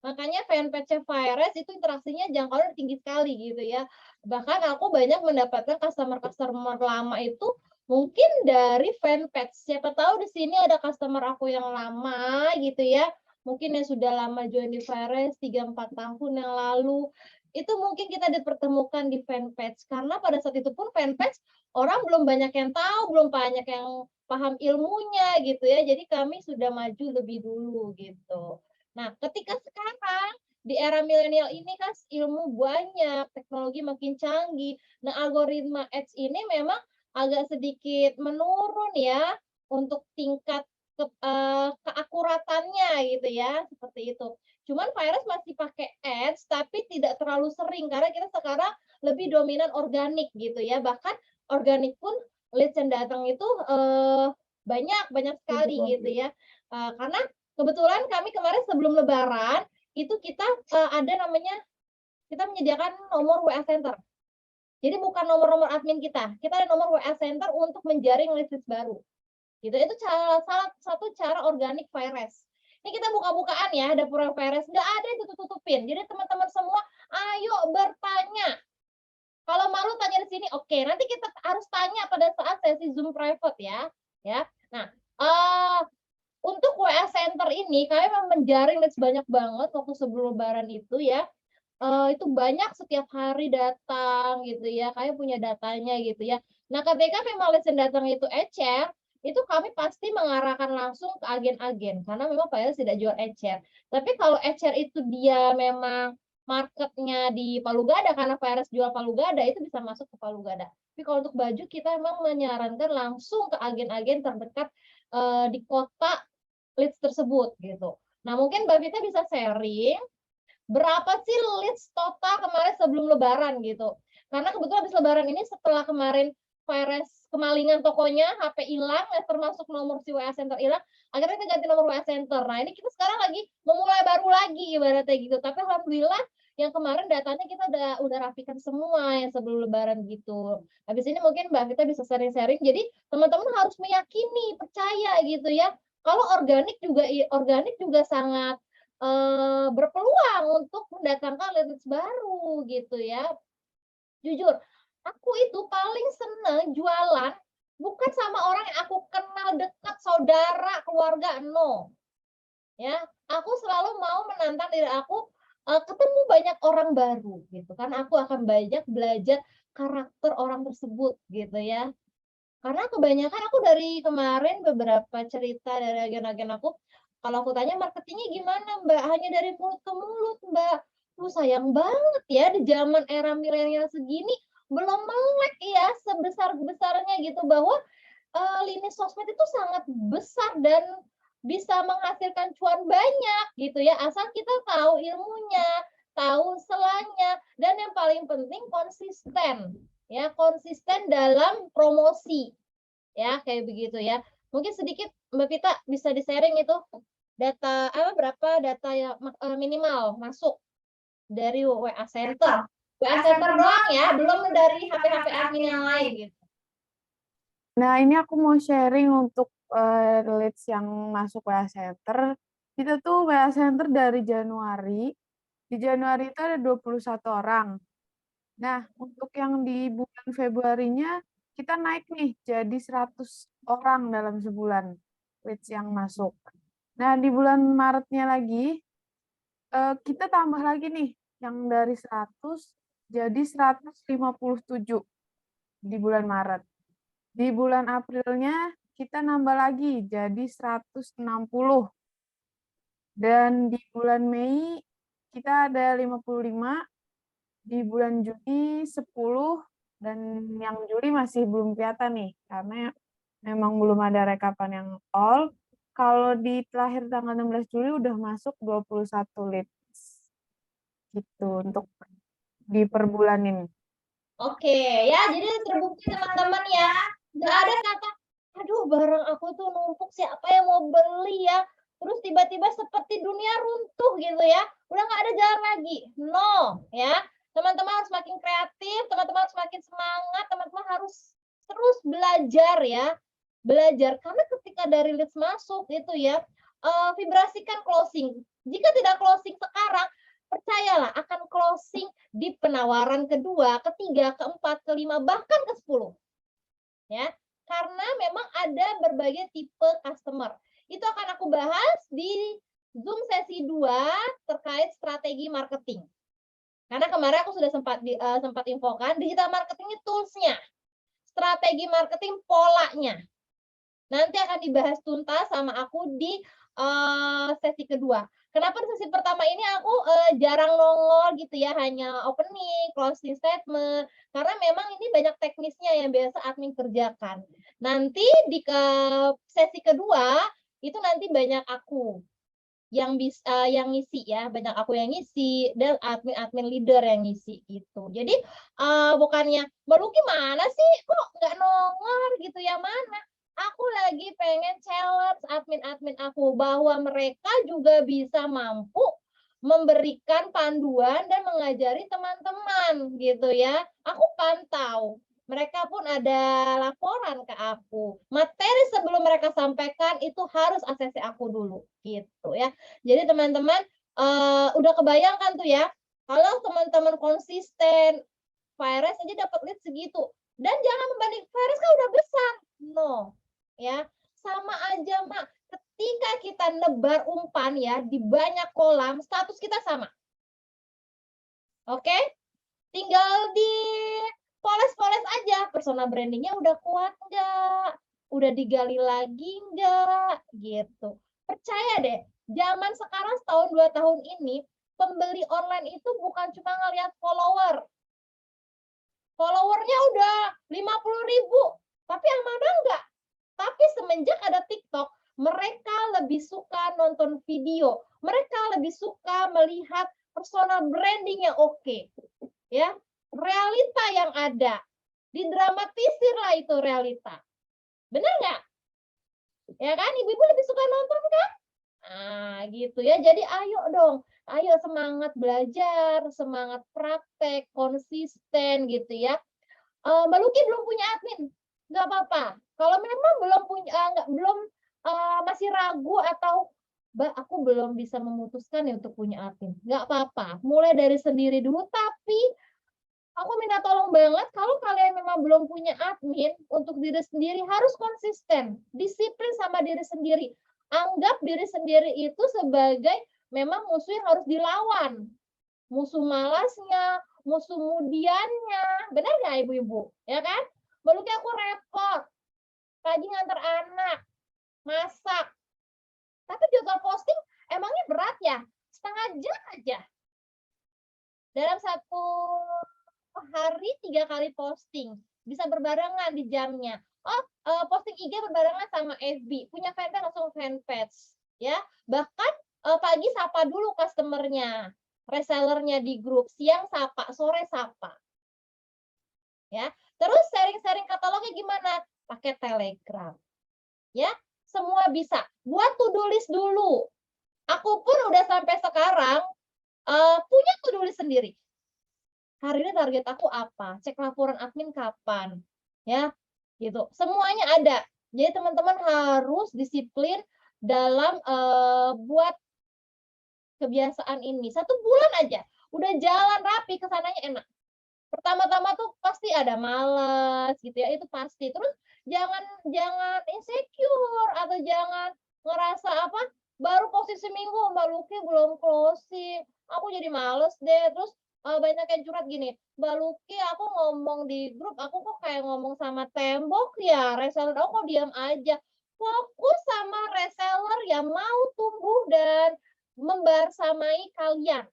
D: Makanya fanpage Fireres itu interaksinya jangkauan tinggi sekali gitu ya. Bahkan aku banyak mendapatkan customer-customer lama itu mungkin dari fanpage. Siapa tahu di sini ada customer aku yang lama gitu ya. Mungkin yang sudah lama join di Fireres 3-4 tahun yang lalu. Itu mungkin kita dipertemukan di fanpage. Karena pada saat itu pun fanpage orang belum banyak yang tahu, belum banyak yang paham ilmunya gitu ya. Jadi kami sudah maju lebih dulu gitu. Nah, ketika sekarang di era milenial ini kan ilmu banyak, teknologi makin canggih. Nah, algoritma ads ini memang agak sedikit menurun ya untuk tingkat keakuratannya gitu ya, seperti itu. Cuman Virus masih pakai ads tapi tidak terlalu sering karena kita sekarang lebih dominan organik gitu ya. Bahkan organik pun leads yang datang itu banyak sekali gitu ya. Karena kebetulan kami kemarin sebelum Lebaran itu kita ada namanya, kita menyediakan nomor WA Center. Jadi bukan nomor-nomor admin kita ada nomor WA Center untuk menjaring leads baru. Gitu. Itu salah satu cara organik Virus. Ini kita buka-bukaan ya, dapur Virus. Nggak ada yang tutup-tutupin. Jadi teman-teman semua, ayo bertanya. Kalau malu tanya di sini, oke. Nanti kita harus tanya pada saat sesi Zoom private ya. Nah, untuk WA Center ini, kami memang menjaring leads banyak banget waktu sebelum Lebaran itu ya. Itu banyak setiap hari datang gitu ya, kami punya datanya gitu ya. Nah, ketika memang leads yang datang itu ecer, itu kami pasti mengarahkan langsung ke agen-agen karena memang Virus tidak jual ecer. Tapi kalau ecer itu dia memang marketnya di Palu Gada karena Virus jual Palu Gada, itu bisa masuk ke Palu Gada. Tapi kalau untuk baju kita memang menyarankan langsung ke agen-agen terdekat di kota leads tersebut gitu. Nah, mungkin Mbak Vita bisa sharing berapa sih leads total kemarin sebelum Lebaran gitu. Karena kebetulan habis Lebaran ini setelah kemarin virus kemalingan tokonya, HP hilang, termasuk nomor si WA Center hilang, akhirnya kita ganti nomor WA Center. Nah, ini kita sekarang lagi memulai baru lagi ibaratnya gitu. Tapi alhamdulillah yang kemarin datanya kita udah rapikan semua yang sebelum Lebaran gitu. Habis ini mungkin Mbak Vita bisa sharing-sharing. Jadi teman-teman harus meyakini, percaya gitu ya. Kalau organik juga sangat berpeluang untuk mendatangkan leads baru gitu ya. Jujur, aku itu paling seneng jualan bukan sama orang yang aku kenal dekat, saudara, keluarga, no. Ya, aku selalu mau menantang diri aku ketemu banyak orang baru gitu kan. Aku akan banyak belajar karakter orang tersebut gitu ya. Karena kebanyakan aku dari kemarin beberapa cerita dari agen-agen aku, kalau aku tanya marketingnya gimana Mbak? Hanya dari mulut ke mulut Mbak. Lu sayang banget ya di zaman era milenial segini belum melek ya sebesar-besarnya gitu bahwa lini sosmed itu sangat besar dan bisa menghasilkan cuan banyak gitu ya asal kita tahu ilmunya, tahu selanya, dan yang paling penting konsisten ya, konsisten dalam promosi ya, kayak begitu ya. Mungkin sedikit Mbak Vita bisa di-sharing itu data berapa data yang minimal masuk dari WA Center. WA Center doang ya, belum dari HP-HP admin yang lain gitu.
C: Nah, ini aku mau sharing untuk leads yang masuk WA Center. Kita tuh WA Center dari Januari. Di Januari itu ada 21 orang. Nah, untuk yang di bulan Februarinya kita naik nih jadi 100 orang dalam sebulan leads yang masuk. Nah, di bulan Maretnya lagi kita tambah lagi nih yang dari 100 jadi 157 di bulan Maret. Di bulan Aprilnya kita nambah lagi jadi 160. Dan di bulan Mei kita ada 55, di bulan Juni 10, dan yang Juli masih belum kelihatan nih karena memang belum ada rekapan yang all. Kalau di terakhir tanggal 16 Juli udah masuk 21 leads. Gitu untuk di per bulan ini.
D: Oke, ya jadi terbukti teman-teman ya. Nggak ada kata, aduh barang aku tuh numpuk, siapa yang mau beli ya. Terus tiba-tiba seperti dunia runtuh gitu ya. Udah nggak ada jalan lagi. No, ya. Teman-teman harus makin kreatif, teman-teman harus makin semangat, teman-teman harus terus belajar ya. Belajar, karena ketika dari leads masuk itu ya, vibrasikan closing. Jika tidak closing sekarang, percayalah akan closing di penawaran kedua, ketiga, keempat, kelima, bahkan ke-10. Ya, karena memang ada berbagai tipe customer. Itu akan aku bahas di Zoom sesi 2 terkait strategi marketing. Karena kemarin aku sudah sempat infokan digital marketing tools-nya, strategi marketing polanya. Nanti akan dibahas tuntas sama aku di sesi kedua. Kenapa di sesi pertama ini aku jarang nongol gitu ya, hanya opening, closing statement, karena memang ini banyak teknisnya yang biasa admin kerjakan. Nanti di sesi kedua itu nanti banyak aku yang bisa yang ngisi ya, banyak aku yang ngisi dan admin leader yang ngisi gitu. Jadi bukannya Mbak Luki mana sih kok nggak nongol gitu ya, mana? Aku lagi pengen challenge admin-admin aku bahwa mereka juga bisa mampu memberikan panduan dan mengajari teman-teman gitu ya. Aku pantau. Mereka pun ada laporan ke aku. Materi sebelum mereka sampaikan itu harus ACC aku dulu gitu ya. Jadi teman-teman udah kebayangkan tuh ya, kalau teman-teman konsisten, Virus aja dapat lead segitu. Dan jangan membanding Virus kan udah besar. No. Ya, sama aja, Mak. Ketika kita nebar umpan ya di banyak kolam, status kita sama. Oke? Tinggal di poles-poles aja, personal brandingnya udah kuat nggak? Udah digali lagi nggak? Gitu. Percaya deh, zaman sekarang setahun 2 tahun ini, pembeli online itu bukan cuma ngelihat follower. Followernya udah 50.000, tapi yang mana enggak? Tapi semenjak ada TikTok, mereka lebih suka nonton video. Mereka lebih suka melihat personal branding yang oke. Ya, realita yang ada. Didramatisir lah itu realita. Benar nggak? Ya kan, ibu-ibu lebih suka nonton kan? Nah, gitu ya. Jadi ayo dong, ayo semangat belajar, semangat praktek, konsisten gitu ya. Mbak Luki belum punya admin, nggak apa-apa. Kalau memang belum punya, masih ragu atau Mbak, aku belum bisa memutuskan ya untuk punya admin, nggak apa-apa. Mulai dari sendiri dulu, tapi aku minta tolong banget kalau kalian memang belum punya admin, untuk diri sendiri harus konsisten, disiplin sama diri sendiri. Anggap diri sendiri itu sebagai memang musuh yang harus dilawan. Musuh malasnya, musuh mudiannya. Benar nggak ibu-ibu? Ya kan? Baru kayak aku repot. Pagi ngantar anak, masak. Tapi jadwal posting emangnya berat ya? Setengah jam aja. Dalam satu hari 3 kali posting, bisa berbarengan di jamnya. Posting IG berbarengan sama FB, punya fanpage langsung fanpage, ya. Bahkan pagi sapa dulu customernya, resellernya di grup, siang sapa, sore sapa, ya. Terus sharing-sharing katalognya gimana? Pakai Telegram, ya. Semua bisa. Buat to-do list dulu. Aku pun udah sampai sekarang punya to-do list sendiri. Hari ini target aku apa, cek laporan admin kapan, ya, gitu. Semuanya ada. Jadi teman-teman harus disiplin dalam buat kebiasaan ini. 1 bulan aja, udah jalan rapi, kesananya enak. Pertama-tama tuh pasti ada malas, gitu ya, itu pasti. Terus jangan insecure atau jangan ngerasa apa, baru posting seminggu Mbak Luki belum closing, aku jadi males deh. Terus banyak yang curhat gini, Mbak Luki aku ngomong di grup, aku kok kayak ngomong sama tembok ya, reseller aku kok diam aja. Fokus sama reseller yang mau tumbuh dan membersamai kalian.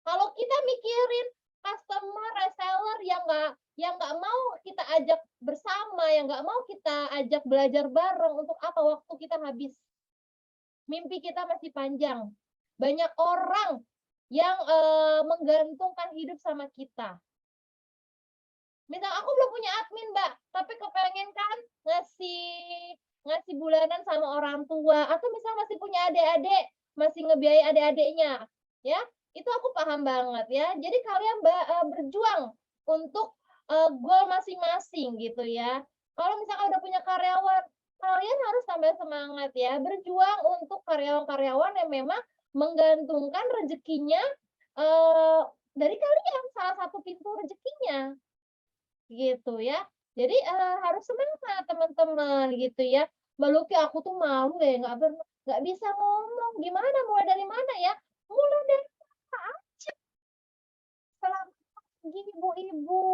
D: Kalau kita mikirin customer reseller yang nggak mau kita ajak bersama, yang nggak mau kita ajak belajar bareng, untuk apa waktu kita habis? Mimpi kita masih panjang. Banyak orang yang menggantungkan hidup sama kita. Misal aku belum punya admin, Mbak, tapi kepengen kan ngasih bulanan sama orang tua, atau misal masih punya adik-adik, masih ngebiayai adik-adiknya, ya, itu aku paham banget ya. Jadi kalian berjuang untuk goal masing-masing gitu ya. Kalau misalkan udah punya karyawan, kalian harus tambah semangat ya, berjuang untuk karyawan-karyawan yang memang menggantungkan rezekinya dari kalian, salah satu pintu rezekinya, gitu ya. Jadi harus semangat teman-teman gitu ya. Mbak Luki, aku tuh malu ya, nggak bisa ngomong. Gimana? Mulai dari mana ya? Mulai dari apa aja. Selamat pagi ibu-ibu.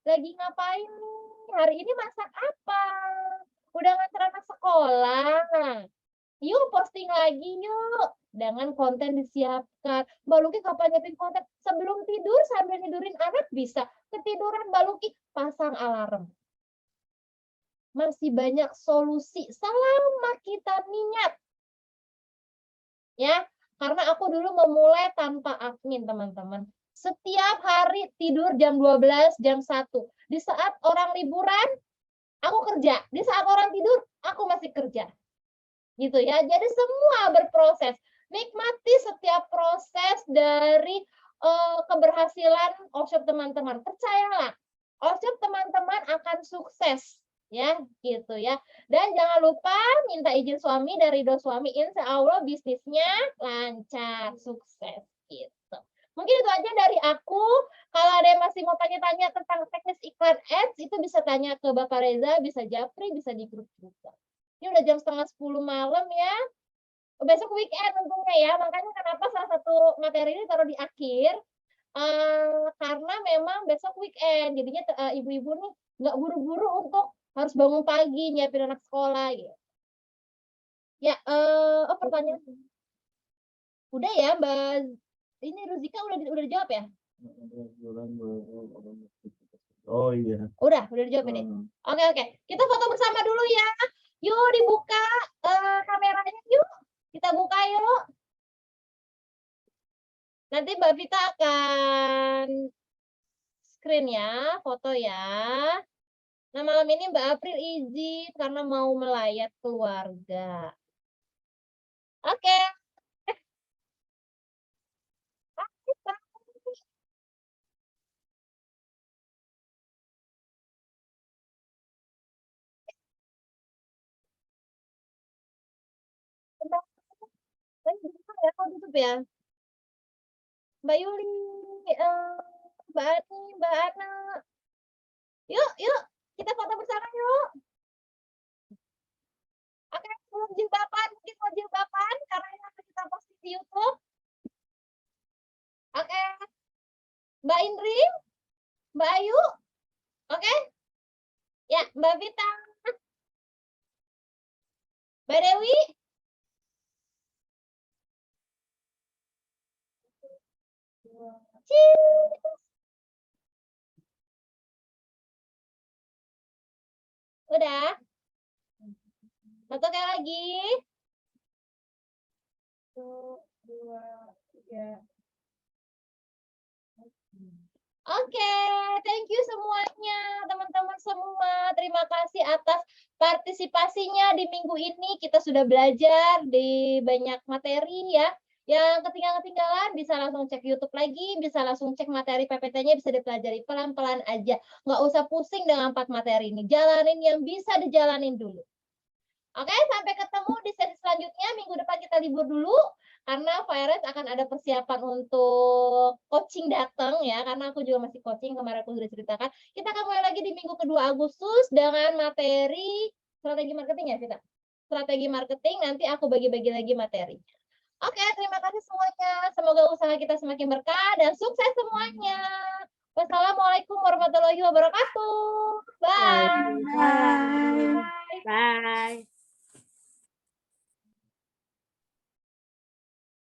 D: Lagi ngapain nih? Hari ini masak apa? Udah nganter anak sekolah? Yuk posting lagi yuk, dengan konten disiapkan. Mbak Luki kapan nyiapin konten? Sebelum tidur sambil tidurin anak bisa. Ketiduran Mbak Luki pasang alarm. Masih banyak solusi selama kita niat. ya. Karena aku dulu memulai tanpa admin, teman-teman. Setiap hari tidur jam 12, jam 1. Di saat orang liburan, aku kerja. Di saat orang tidur, aku masih kerja. Gitu ya. Jadi semua berproses. Nikmati setiap proses dari keberhasilan workshop teman-teman. Percayalah, workshop teman-teman akan sukses. Ya, gitu ya. Dan jangan lupa minta izin suami dari ridho suami, insya Allah bisnisnya lancar, sukses gitu. Mungkin itu aja dari aku. Kalau ada yang masih mau tanya-tanya tentang teknis iklan ads, itu bisa tanya ke Bapak Reza, bisa Japri, bisa di grup juga. Ini udah jam 9:30 malam ya. Besok weekend tentunya ya. Makanya kenapa salah satu materi ini taruh di akhir. Karena memang besok weekend. Jadinya ibu-ibu nih nggak buru-buru untuk harus bangun pagi nyiapin anak sekolah gitu. Ya, pertanyaan. Udah ya, Mbak. Ini Ruzika udah dijawab ya?
B: Oh iya.
D: Udah dijawab ini. Oke. Kita foto bersama dulu ya. Yuk dibuka kameranya yuk. Kita buka yuk. Nanti Mbak Vita akan screen ya, foto ya. Nah, malam ini Mbak April izin karena mau melayat keluarga. Oke. Ya, kau tutup ya. Mbak Yuli, Mbak Ani, Mbak Ana. Yuk, kita foto bersama yuk. Oke, belum jilbaban, mungkin mau jilbaban karena ini akan kita posting di YouTube. Oke. Mbak Indri, Mbak Ayu. Oke. Ya, Mbak Vita. Mbak Dewi. Cheers. Udah. Satu kali lagi. 1, 2, 3. Oke, thank you semuanya, teman-teman semua. Terima kasih atas partisipasinya di minggu ini. Kita sudah belajar di banyak materi ya. Yang ketinggalan bisa langsung cek YouTube lagi, bisa langsung cek materi PPT-nya, bisa dipelajari pelan-pelan aja. Nggak usah pusing dengan 4 materi ini. Jalanin yang bisa dijalanin dulu. Oke, sampai ketemu di sesi selanjutnya. Minggu depan kita libur dulu karena Virus akan ada persiapan untuk coaching datang ya. Karena aku juga masih coaching, kemarin aku sudah ceritakan. Kita akan mulai lagi di minggu kedua Agustus dengan materi strategi marketing ya, Vita. Strategi marketing, nanti aku bagi-bagi lagi materi. Oke, terima kasih semuanya. Semoga usaha kita semakin berkah dan sukses semuanya. Wassalamualaikum warahmatullahi wabarakatuh. Bye.
C: Bye.
E: Bye.